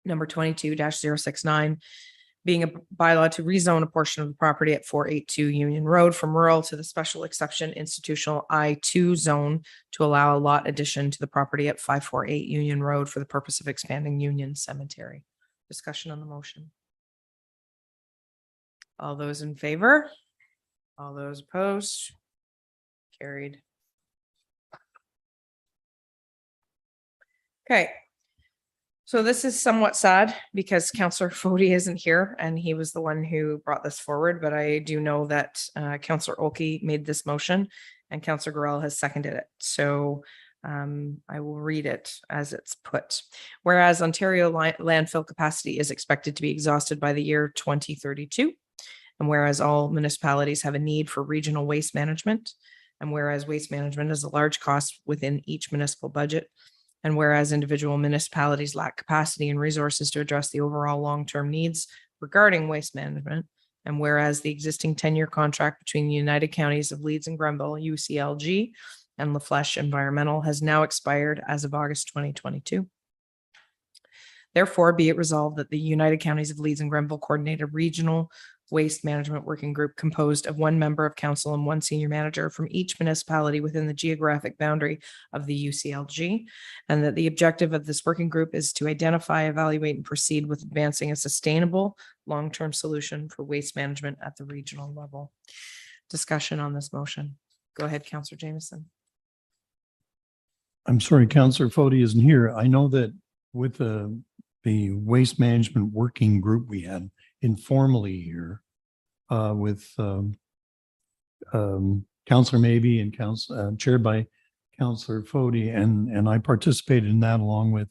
A: number 22-069, being a bylaw to rezone a portion of the property at 482 Union Road from rural to the special exception institutional I2 zone to allow a lot addition to the property at 548 Union Road for the purpose of expanding Union Cemetery. Discussion on the motion. All those in favor? All those opposed? Carried. Okay. So this is somewhat sad because Councillor Fody isn't here and he was the one who brought this forward, but I do know that Councillor Oki made this motion and Councillor Gorell has seconded it. So I will read it as it's put. Whereas Ontario landfill capacity is expected to be exhausted by the year 2032, and whereas all municipalities have a need for regional waste management, and whereas waste management is a large cost within each municipal budget, and whereas individual municipalities lack capacity and resources to address the overall long-term needs regarding waste management, and whereas the existing 10-year contract between the United Counties of Leeds and Grenville, UCLG, and La Flèche Environmental has now expired as of August 2022. Therefore, be it resolved that the United Counties of Leeds and Grenville coordinate a regional waste management working group composed of 1 member of council and 1 senior manager from each municipality within the geographic boundary of the UCLG, and that the objective of this working group is to identify, evaluate, and proceed with advancing a sustainable long-term solution for waste management at the regional level. Discussion on this motion. Go ahead, Councillor Jameson.
L: I'm sorry, Councillor Fody isn't here. I know that with the waste management working group we had informally here with Councillor Mabey and chaired by Councillor Fody, and I participated in that along with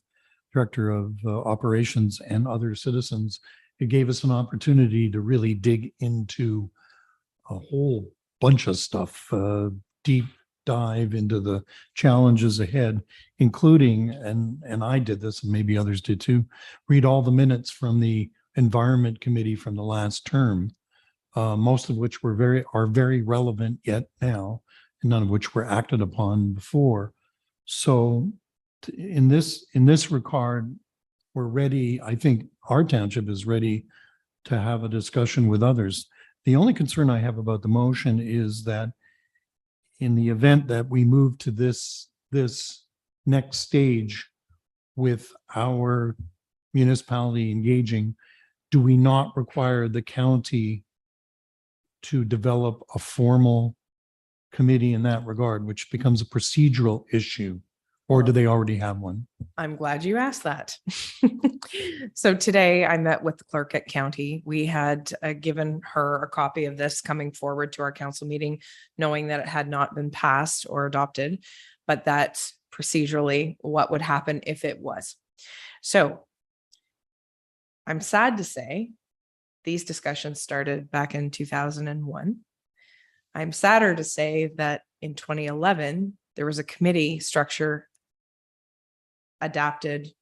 L: Director of Operations and other citizens. It gave us an opportunity to really dig into a whole bunch of stuff, deep dive into the challenges ahead, including, and I did this, and maybe others did too, read all the minutes from the Environment Committee from the last term, most of which are very relevant yet now, and none of which were acted upon before. So in this regard, we're ready. I think our township is ready to have a discussion with others. The only concern I have about the motion is that in the event that we move to this next stage with our municipality engaging, do we not require the county to develop a formal committee in that regard, which becomes a procedural issue? Or do they already have one?
A: I'm glad you asked that. So today I met with the clerk at county. We had given her a copy of this coming forward to our council meeting, knowing that it had not been passed or adopted, but that procedurally what would happen if it was. So I'm sad to say these discussions started back in 2001. I'm sadder to say that in 2011, there was a committee structure adopted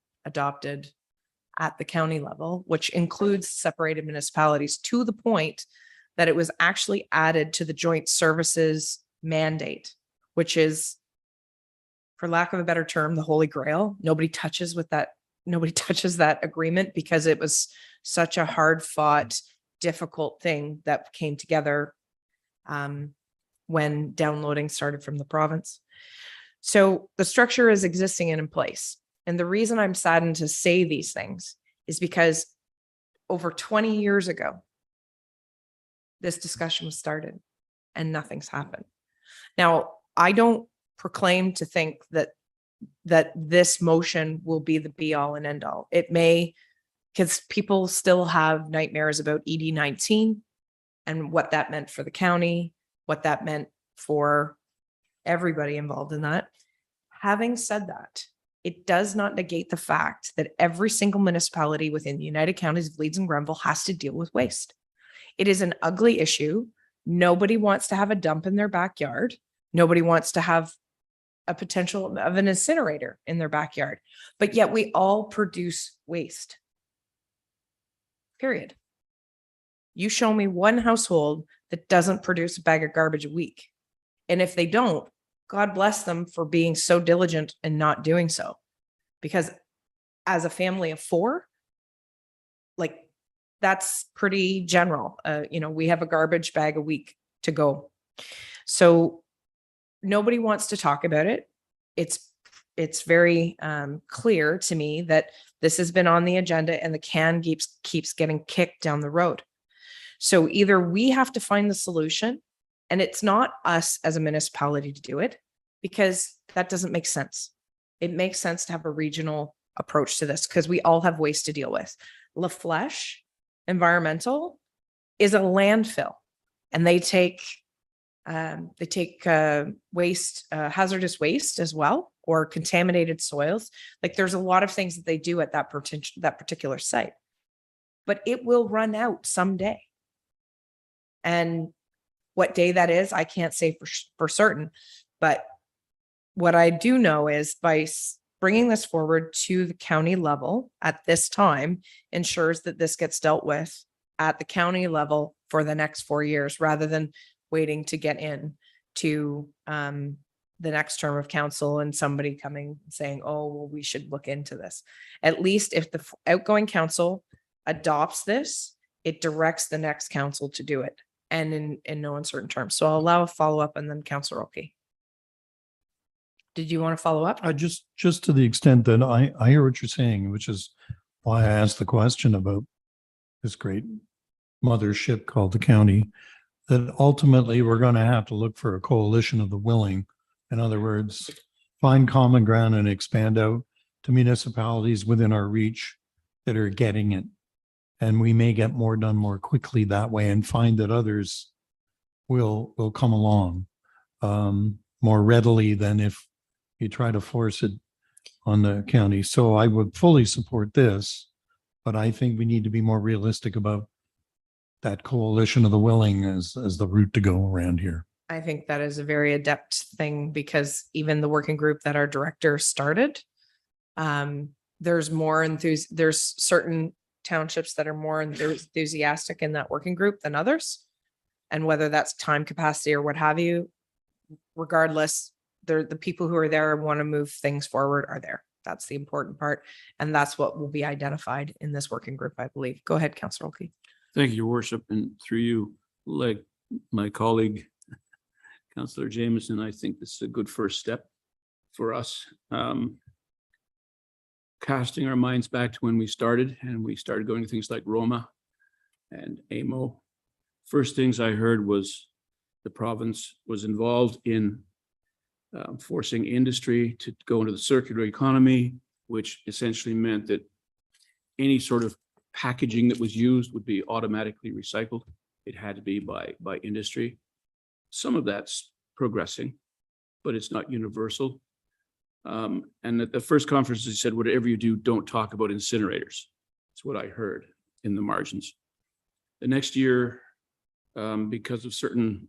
A: at the county level, which includes separated municipalities, to the point that it was actually added to the joint services mandate, which is, for lack of a better term, the holy grail. Nobody touches that agreement, because it was such a hard fought, difficult thing that came together when downloading started from the province. So the structure is existing and in place. And the reason I'm saddened to say these things is because over 20 years ago, this discussion was started and nothing's happened. Now, I don't proclaim to think that this motion will be the be all and end all. It may, because people still have nightmares about ED19 and what that meant for the county, what that meant for everybody involved in that. Having said that, it does not negate the fact that every single municipality within the United Counties of Leeds and Grenville has to deal with waste. It is an ugly issue. Nobody wants to have a dump in their backyard. Nobody wants to have a potential of an incinerator in their backyard, but yet we all produce waste. Period. You show me one household that doesn't produce a bag of garbage a week. And if they don't, God bless them for being so diligent and not doing so. Because as a family of 4, like, that's pretty general. We have a garbage bag a week to go. So nobody wants to talk about it. It's very clear to me that this has been on the agenda and the can keeps getting kicked down the road. So either we have to find the solution, and it's not us as a municipality to do it, because that doesn't make sense. It makes sense to have a regional approach to this, because we all have waste to deal with. La Flèche Environmental is a landfill, and they take waste, hazardous waste as well, or contaminated soils. Like, there's a lot of things that they do at that particular site, but it will run out someday. And what day that is, I can't say for certain. But what I do know is by bringing this forward to the county level at this time ensures that this gets dealt with at the county level for the next 4 years, rather than waiting to get in to the next term of council and somebody coming saying, oh, well, we should look into this. At least if the outgoing council adopts this, it directs the next council to do it, and in no uncertain terms. So I'll allow a follow-up, and then Councillor Oki. Did you want to follow up?
L: Just to the extent that I hear what you're saying, which is why I asked the question about this great mothership called the county, that ultimately we're going to have to look for a coalition of the willing. In other words, find common ground and expand out to municipalities within our reach that are getting it. And we may get more done more quickly that way, and find that others will come along more readily than if you try to force it on the county. So I would fully support this, but I think we need to be more realistic about that coalition of the willing as the route to go around here.
A: I think that is a very adept thing because even the working group that our director started, there's more there's certain townships that are more enthusiastic in that working group than others. And whether that's time capacity or what have you, regardless, the people who are there and want to move things forward are there. That's the important part. And that's what will be identified in this working group, I believe. Go ahead, Councillor Olkey.
I: Thank you, Your Worship. And through you, like my colleague, Councillor Jameson, I think this is a good first step for us. Casting our minds back to when we started and we started going to things like Roma and AMO. First things I heard was the province was involved in forcing industry to go into the circular economy, which essentially meant that any sort of packaging that was used would be automatically recycled. It had to be by industry. Some of that's progressing, but it's not universal. And at the first conference, they said, whatever you do, don't talk about incinerators. That's what I heard in the margins. The next year, because of certain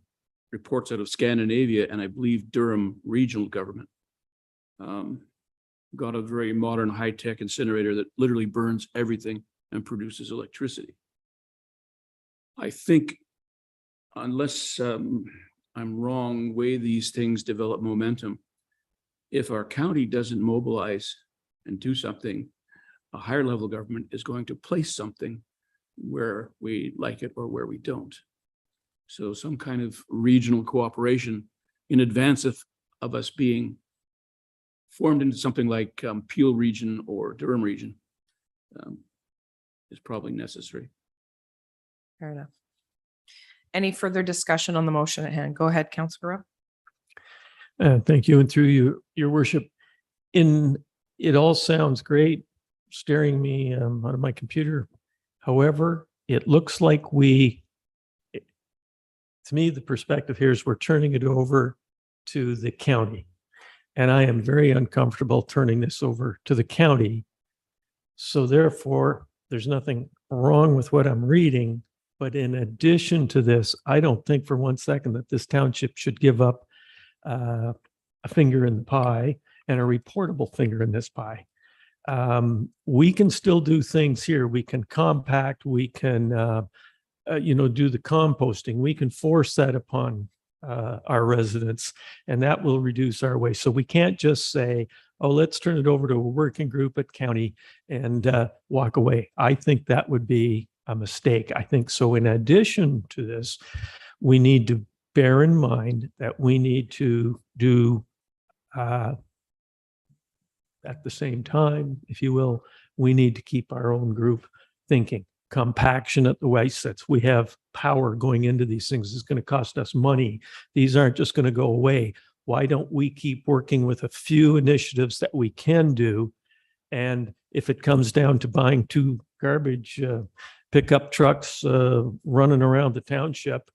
I: reports out of Scandinavia, and I believe Durham regional government, got a very modern high-tech incinerator that literally burns everything and produces electricity. I think unless I'm wrong, way these things develop momentum, if our county doesn't mobilize and do something, a higher level government is going to place something where we like it or where we don't. So some kind of regional cooperation in advance of us being formed into something like Peel region or Durham region is probably necessary.
A: Fair enough. Any further discussion on the motion at hand? Go ahead, Councillor Rowe.
B: Thank you. And through you, Your Worship, it all sounds great, staring me out of my computer. However, it looks like to me, the perspective here is we're turning it over to the county. And I am very uncomfortable turning this over to the county. So therefore, there's nothing wrong with what I'm reading. But in addition to this, I don't think for one second that this township should give up a finger in the pie and a reportable finger in this pie. We can still do things here. We can compact, we can, do the composting. We can force that upon our residents, and that will reduce our waste. So we can't just say, oh, let's turn it over to a working group at county and walk away. I think that would be a mistake. I think so. In addition to this, we need to bear in mind that we need to do at the same time, if you will, we need to keep our own group thinking. Compaction at the waste sets. We have power going into these things. It's going to cost us money. These aren't just going to go away. Why don't we keep working with a few initiatives that we can do? And if it comes down to buying 2 garbage pickup trucks running around the township,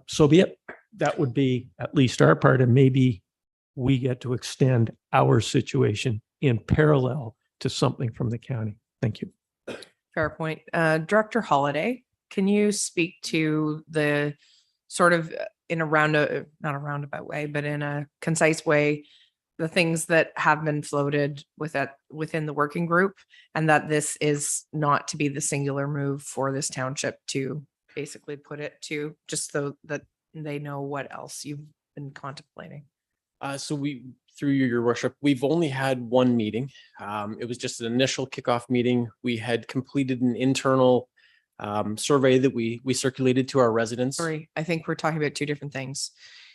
B: so be it. That would be at least our part, and maybe we get to extend our situation in parallel to something from the county. Thank you.
A: Fair point. Director Holiday, can you speak to the sort of in a not a roundabout way, but in a concise way, the things that have been floated within the working group, and that this is not to be the singular move for this township to basically put it to, just so that they know what else you've been contemplating?
G: So through your worship, we've only had one meeting. It was just an initial kickoff meeting. We had completed an internal survey that we circulated to our residents.
A: Sorry, I think we're talking about 2 different things.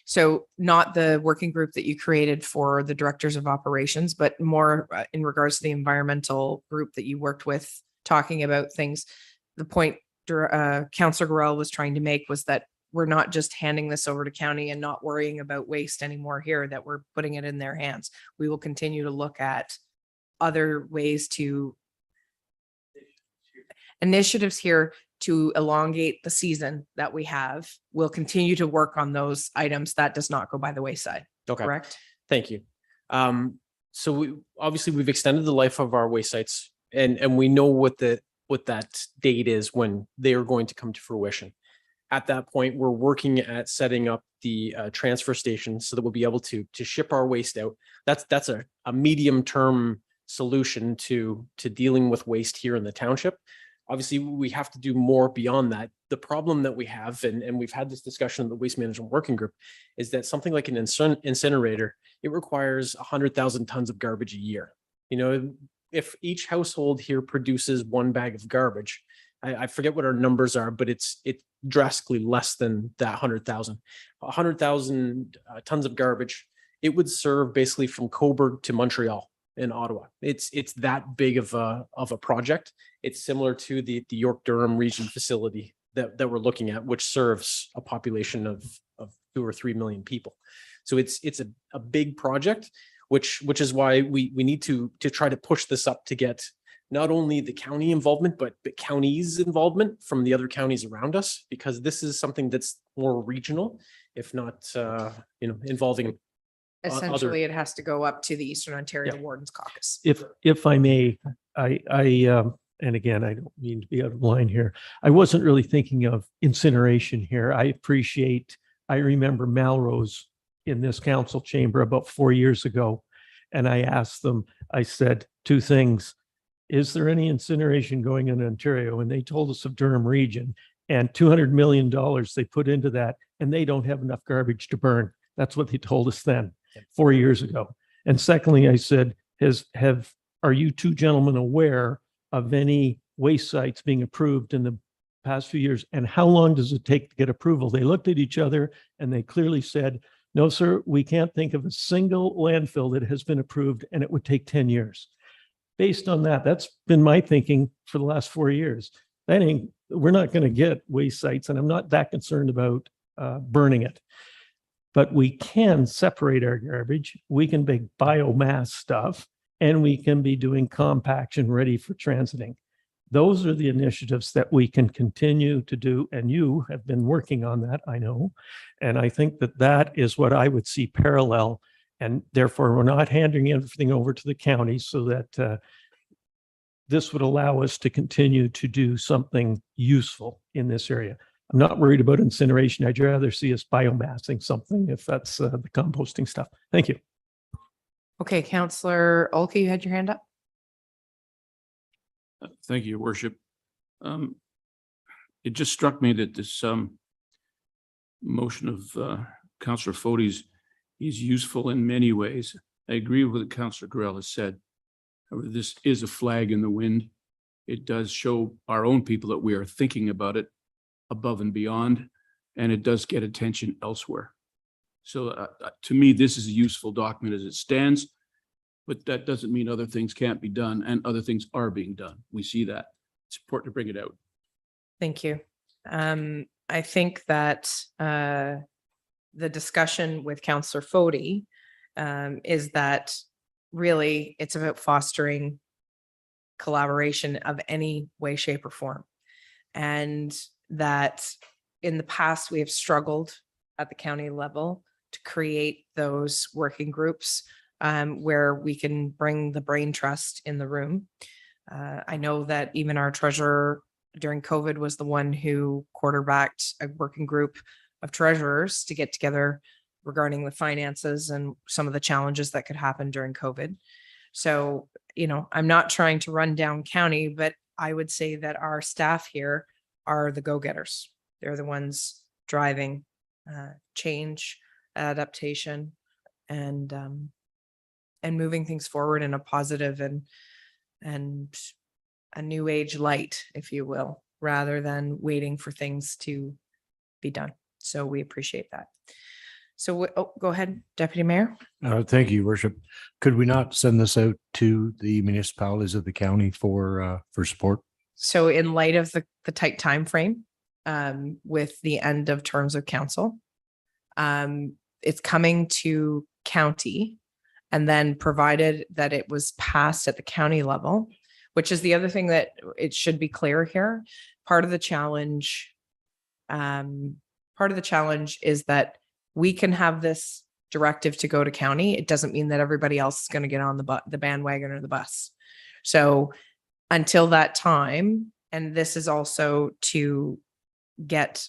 A: So not the working group that you created for the directors of operations, but more in regards to the environmental group that you worked with, talking about things. The point Councillor Gorell was trying to make was that we're not just handing this over to county and not worrying about waste anymore here, that we're putting it in their hands. We will continue to look at other ways to initiatives here to elongate the season that we have. We'll continue to work on those items. That does not go by the wayside.
G: Okay.
A: Correct?
G: Thank you. So obviously we've extended the life of our waste sites, and we know what the what that date is when they are going to come to fruition. At that point, we're working at setting up the transfer station so that we'll be able to ship our waste out. That's a medium term solution to dealing with waste here in the township. Obviously, we have to do more beyond that. The problem that we have, and we've had this discussion in the Waste Management Working Group, is that something like an incinerator, it requires 100,000 tons of garbage a year. You know, if each household here produces one bag of garbage, I forget what our numbers are, but it's drastically less than that 100,000. 100,000 tons of garbage, it would serve basically from Cobourg to Montreal in Ottawa. It's that big of a project. It's similar to the York Durham region facility that we're looking at, which serves a population of 2 or 3 million people. So it's a big project, which is why we need to try to push this up to get not only the county involvement, but counties involvement from the other counties around us, because this is something that's more regional, if not, involving.
A: Essentially, it has to go up to the Eastern Ontario Wardens Caucus.
B: If I may, and again, I don't mean to be out of line here. I wasn't really thinking of incineration here. I remember Melrose in this council chamber about 4 years ago. And I asked them, I said 2 things. Is there any incineration going in Ontario? And they told us of Durham region, and $200 million they put into that, and they don't have enough garbage to burn. That's what they told us then 4 years ago. And secondly, I said, are you 2 gentlemen aware of any waste sites being approved in the past few years? And how long does it take to get approval? They looked at each other and they clearly said, no, sir, we can't think of a single landfill that has been approved, and it would take 10 years. Based on that, that's been my thinking for the last 4 years. We're not going to get waste sites, and I'm not that concerned about burning it. But we can separate our garbage. We can make biomass stuff, and we can be doing compaction ready for transiting. Those are the initiatives that we can continue to do. And you have been working on that, I know. And I think that is what I would see parallel. And therefore, we're not handing everything over to the county, so that this would allow us to continue to do something useful in this area. I'm not worried about incineration. I'd rather see us biomassing something, if that's the composting stuff. Thank you.
A: Okay, Councillor Olke, you had your hand up.
I: Thank you, Your Worship. It just struck me that this motion of Councillor Fode's is useful in many ways. I agree with what Councillor Gorell has said. However, this is a flag in the wind. It does show our own people that we are thinking about it above and beyond, and it does get attention elsewhere. So to me, this is a useful document as it stands, but that doesn't mean other things can't be done, and other things are being done. We see that. It's important to bring it out.
A: Thank you. I think that the discussion with Councillor Fode is that really it's about fostering collaboration of any way, shape, or form. And that in the past, we have struggled at the county level to create those working groups where we can bring the brain trust in the room. I know that even our treasurer during COVID was the one who quarterbacked a working group of treasurers to get together regarding the finances and some of the challenges that could happen during COVID. So, I'm not trying to run down county, but I would say that our staff here are the go-getters. They're the ones driving change, adaptation, and moving things forward in a positive and a new age light, if you will, rather than waiting for things to be done. So we appreciate that. So go ahead, Deputy Mayor.
D: Thank you, Your Worship. Could we not send this out to the municipalities of the county for support?
A: So in light of the tight time frame with the end of terms of council, it's coming to county, and then provided that it was passed at the county level, which is the other thing that it should be clear here. Part of the challenge is that we can have this directive to go to county. It doesn't mean that everybody else is going to get on the bandwagon or the bus. So until that time, And this is also to get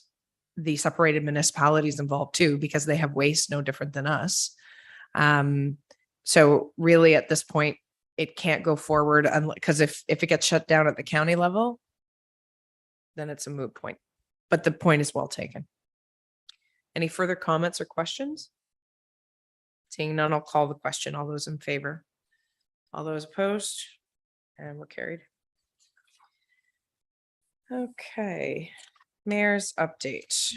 A: the separated municipalities involved too, because they have waste no different than us. So really at this point, it can't go forward because if it gets shut down at the county level, then it's a moot point. But the point is well taken. Any further comments or questions? Seeing none, I'll call the question. All those in favor? All those opposed? And we're carried. Okay, mayor's update.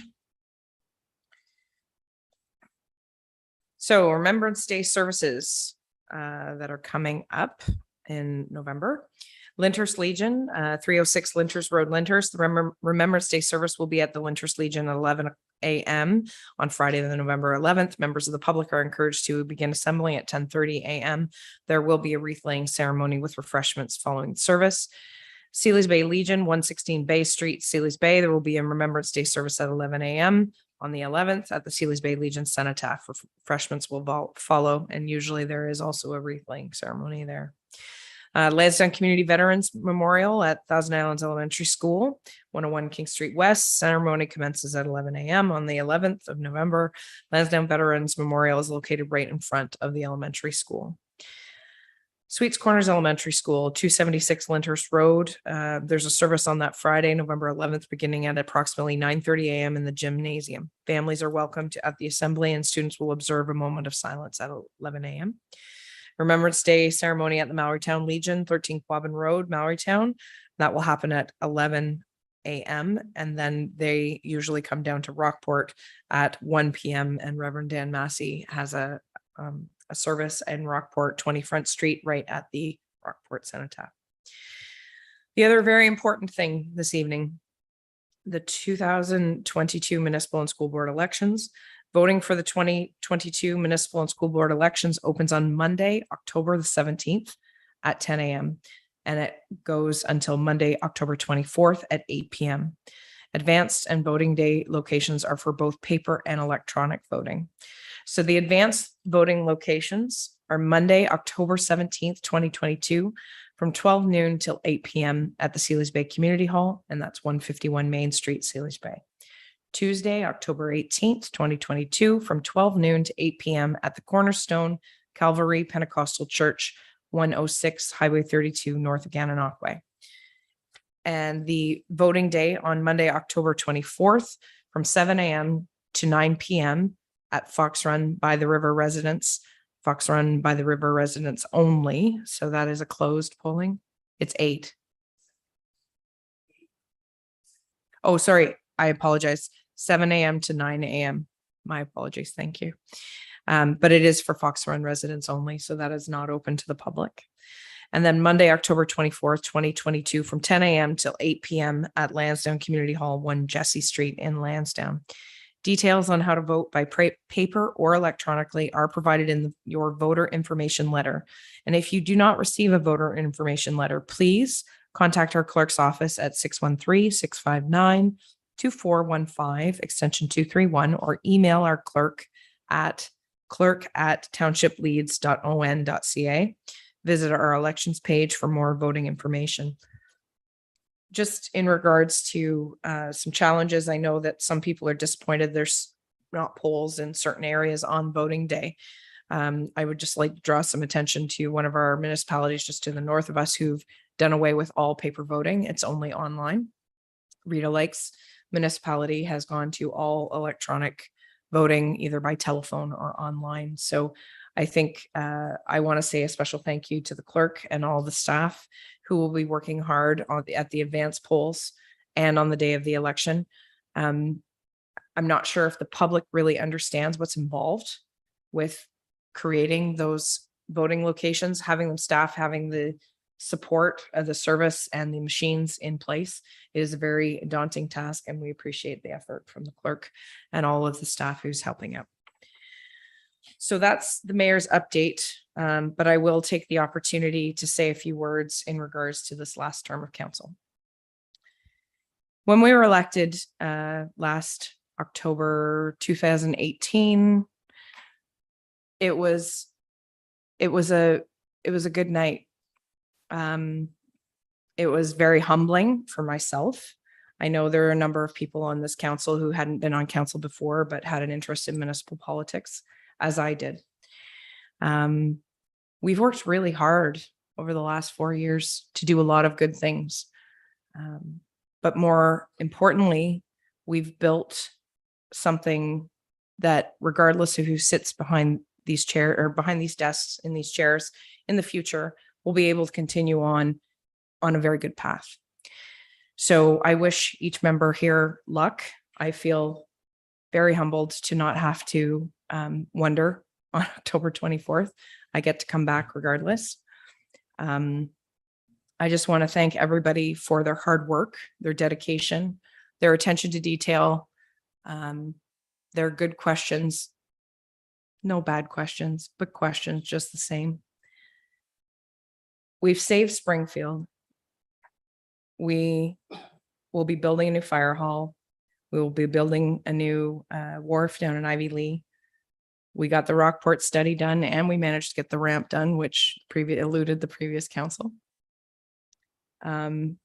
A: So Remembrance Day services that are coming up in November. Lyndhurst Legion, 306 Lyndhurst Road, Lyndhurst. The Remembrance Day service will be at the Lyndhurst Legion at 11 a.m. on Friday, the November 11th. Members of the public are encouraged to begin assembling at 10:30 a.m. There will be a wreath laying ceremony with refreshments following the service. Sealy's Bay Legion, 116 Bay Street, Sealy's Bay. There will be a Remembrance Day service at 11 a.m. on the 11th at the Sealy's Bay Legion Cenotaph. Refreshments will follow, and usually there is also a wreath laying ceremony there. Lansdowne Community Veterans Memorial at Thousand Islands Elementary School, 101 King Street West. Ceremony commences at 11 a.m. on the 11th of November. Lansdowne Veterans Memorial is located right in front of the elementary school. Sweets Corners Elementary School, 276 Lyndhurst Road. There's a service on that Friday, November 11th, beginning at approximately 9:30 a.m. in the gymnasium. Families are welcome at the assembly, and students will observe a moment of silence at 11 a.m. Remembrance Day ceremony at the Mallorytown Legion, 13 Quabbin Road, Mallorytown. That will happen at 11 a.m. And then they usually come down to Rockport at 1 p.m. And Reverend Dan Massey has a service in Rockport, 20 Front Street, right at the Rockport Cenotaph. The other very important thing this evening, the 2022 municipal and school board elections. Voting for the 2022 municipal and school board elections opens on Monday, October the 17th at 10 a.m. and it goes until Monday, October 24th at 8 p.m. Advanced and voting day locations are for both paper and electronic voting. So the advanced voting locations are Monday, October 17th, 2022, from 12 noon till 8 p.m. at the Sealy's Bay Community Hall, and that's 151 Main Street, Sealy's Bay. Tuesday, October 18th, 2022, from 12 noon to 8 p.m. at the Cornerstone Calvary Pentecostal Church, 106 Highway 32, North of Gananoque. And the voting day on Monday, October 24th, from 7 a.m. to 9 p.m. at Fox Run by the River Residence. Fox Run by the River Residence only. So that is a closed polling. It's 8. Oh, sorry. I apologize. 7 a.m. to 9 a.m. My apologies. Thank you. But it is for Fox Run residents only. So that is not open to the public. And then Monday, October 24th, 2022, from 10 a.m. till 8 p.m. at Lansdowne Community Hall, 1 Jesse Street in Lansdowne. Details on how to vote by paper or electronically are provided in your voter information letter. And if you do not receive a voter information letter, please contact our clerk's office at 613-659-2415, extension 231, or email our clerk at clerk@townshipleads.on.ca. Visit our elections page for more voting information. Just in regards to some challenges, I know that some people are disappointed there's not polls in certain areas on voting day. I would just like to draw some attention to one of our municipalities just to the north of us who've done away with all paper voting. It's only online. Rita Lakes municipality has gone to all electronic voting either by telephone or online. So I think I want to say a special thank you to the clerk and all the staff who will be working hard at the advance polls and on the day of the election. I'm not sure if the public really understands what's involved with creating those voting locations, having them staff, having the support of the service and the machines in place. It is a very daunting task, and we appreciate the effort from the clerk and all of the staff who's helping out. So that's the mayor's update, but I will take the opportunity to say a few words in regards to this last term of council. When we were elected last October 2018, it was a good night. It was very humbling for myself. I know there are a number of people on this council who hadn't been on council before, but had an interest in municipal politics, as I did. We've worked really hard over the last 4 years to do a lot of good things. But more importantly, we've built something that regardless of who sits behind these chairs or behind these desks in these chairs in the future, will be able to continue on a very good path. So I wish each member here luck. I feel very humbled to not have to wonder on October 24th. I get to come back regardless. I just want to thank everybody for their hard work, their dedication, their attention to detail, their good questions. No bad questions, but questions just the same. We've saved Springfield. We will be building a new fire hall. We will be building a new wharf down in Ivy Lee. We got the Rockport study done and we managed to get the ramp done, which eluded the previous council.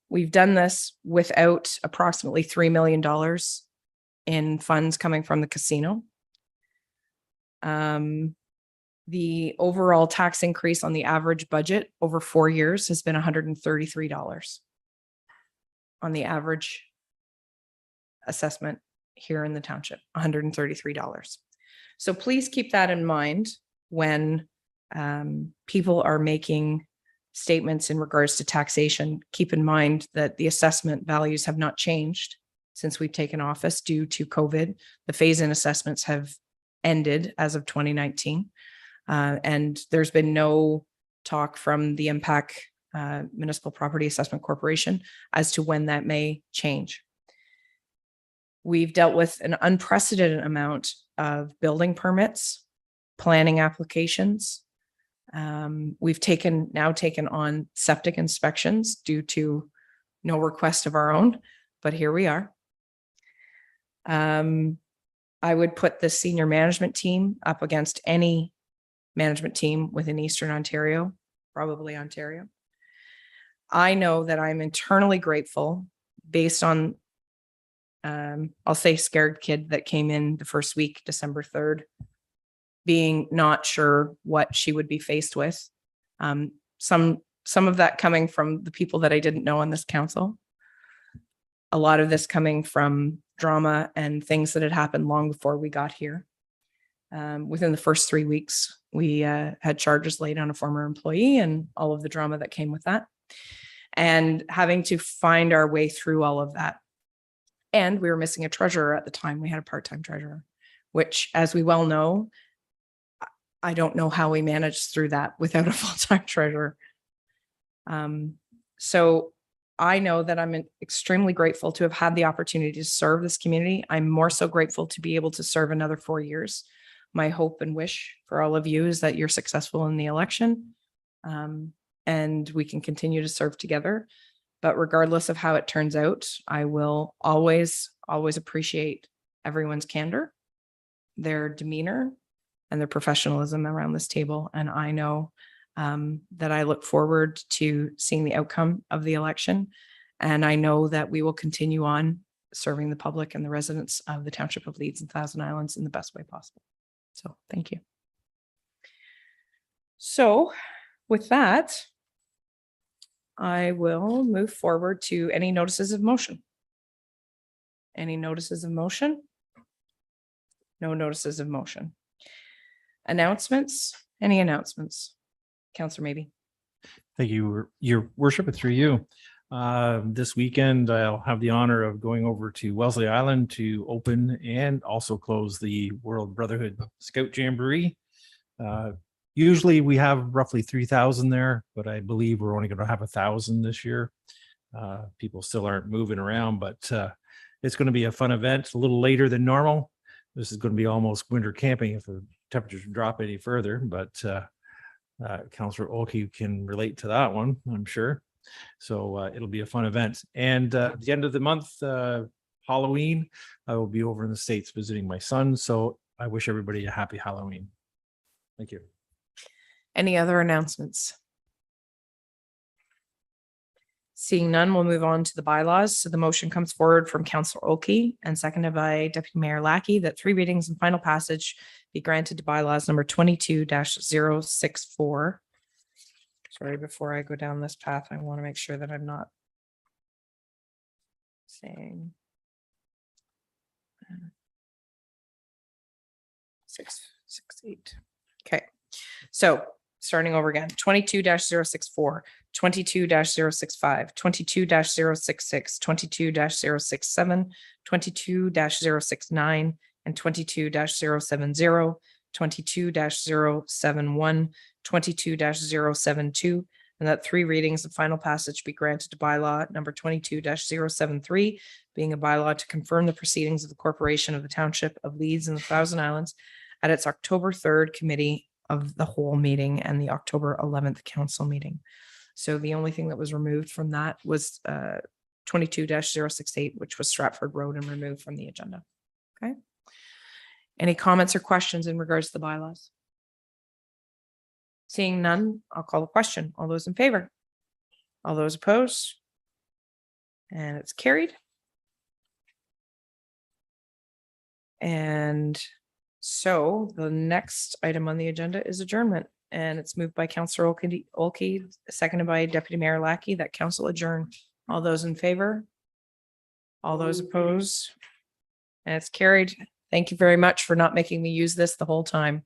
A: We've done this without approximately $3 million in funds coming from the casino. The overall tax increase on the average budget over 4 years has been $133 on the average assessment here in the township, $133. So please keep that in mind when people are making statements in regards to taxation. Keep in mind that the assessment values have not changed since we've taken office due to COVID. The phase-in assessments have ended as of 2019. And there's been no talk from the Impact Municipal Property Assessment Corporation as to when that may change. We've dealt with an unprecedented amount of building permits, planning applications. We've now taken on septic inspections due to no request of our own, but here we are. I would put the senior management team up against any management team within Eastern Ontario, probably Ontario. I know that I'm internally grateful based on, I'll say scared kid that came in the first week, December 3rd, being not sure what she would be faced with. Some of that coming from the people that I didn't know on this council. A lot of this coming from drama and things that had happened long before we got here. Within the first 3 weeks, we had charges laid on a former employee and all of the drama that came with that. And having to find our way through all of that. And we were missing a treasurer at the time. We had a part-time treasurer, which, as we well know, I don't know how we managed through that without a full-time treasurer. So I know that I'm extremely grateful to have had the opportunity to serve this community. I'm more so grateful to be able to serve another 4 years. My hope and wish for all of you is that you're successful in the election, and we can continue to serve together. But regardless of how it turns out, I will always appreciate everyone's candor, their demeanor, and their professionalism around this table. And I know that I look forward to seeing the outcome of the election. And I know that we will continue on serving the public and the residents of the Township of Leeds and Thousand Islands in the best way possible. So thank you. So with that, I will move forward to any notices of motion. Any notices of motion? No notices of motion. Announcements? Any announcements? Councillor Maybe.
K: Thank you, Your Worship, through you. This weekend, I'll have the honor of going over to Wellesley Island to open and also close the World Brotherhood Scout Jamboree. Usually we have roughly 3,000 there, but I believe we're only going to have 1,000 this year. People still aren't moving around, but it's going to be a fun event, a little later than normal. This is going to be almost winter camping if the temperatures drop any further, but Councillor Olkey can relate to that one, I'm sure. So it'll be a fun event. And at the end of the month, Halloween, I will be over in the States visiting my son. So I wish everybody a happy Halloween. Thank you.
A: Any other announcements? Seeing none, we'll move on to the bylaws. So the motion comes forward from Councillor Olkey and seconded by Deputy Mayor Lackey that 3 readings and final passage be granted to bylaws number 22-064. Sorry, before I go down this path, I want to make sure that I'm not saying 668. Okay, so starting over again, 22-064, 22-065, 22-066, 22-067, 22-069, and 22-070, 22-071, 22-072, and that 3 readings and final passage be granted to bylaw number 22-073, being a bylaw to confirm the proceedings of the Corporation of the Township of Leeds and the Thousand Islands at its October 3rd Committee of the Whole meeting and the October 11th Council meeting. So the only thing that was removed from that was 22-068, which was Stratford Road, and removed from the agenda. Okay. Any comments or questions in regards to the bylaws? Seeing none, I'll call the question. All those in favor? All those opposed? And it's carried. And so the next item on the agenda is adjournment, and it's moved by Councillor Olkey, seconded by Deputy Mayor Lackey, that council adjourn. All those in favor? All those opposed? And it's carried. Thank you very much for not making me use this the whole time.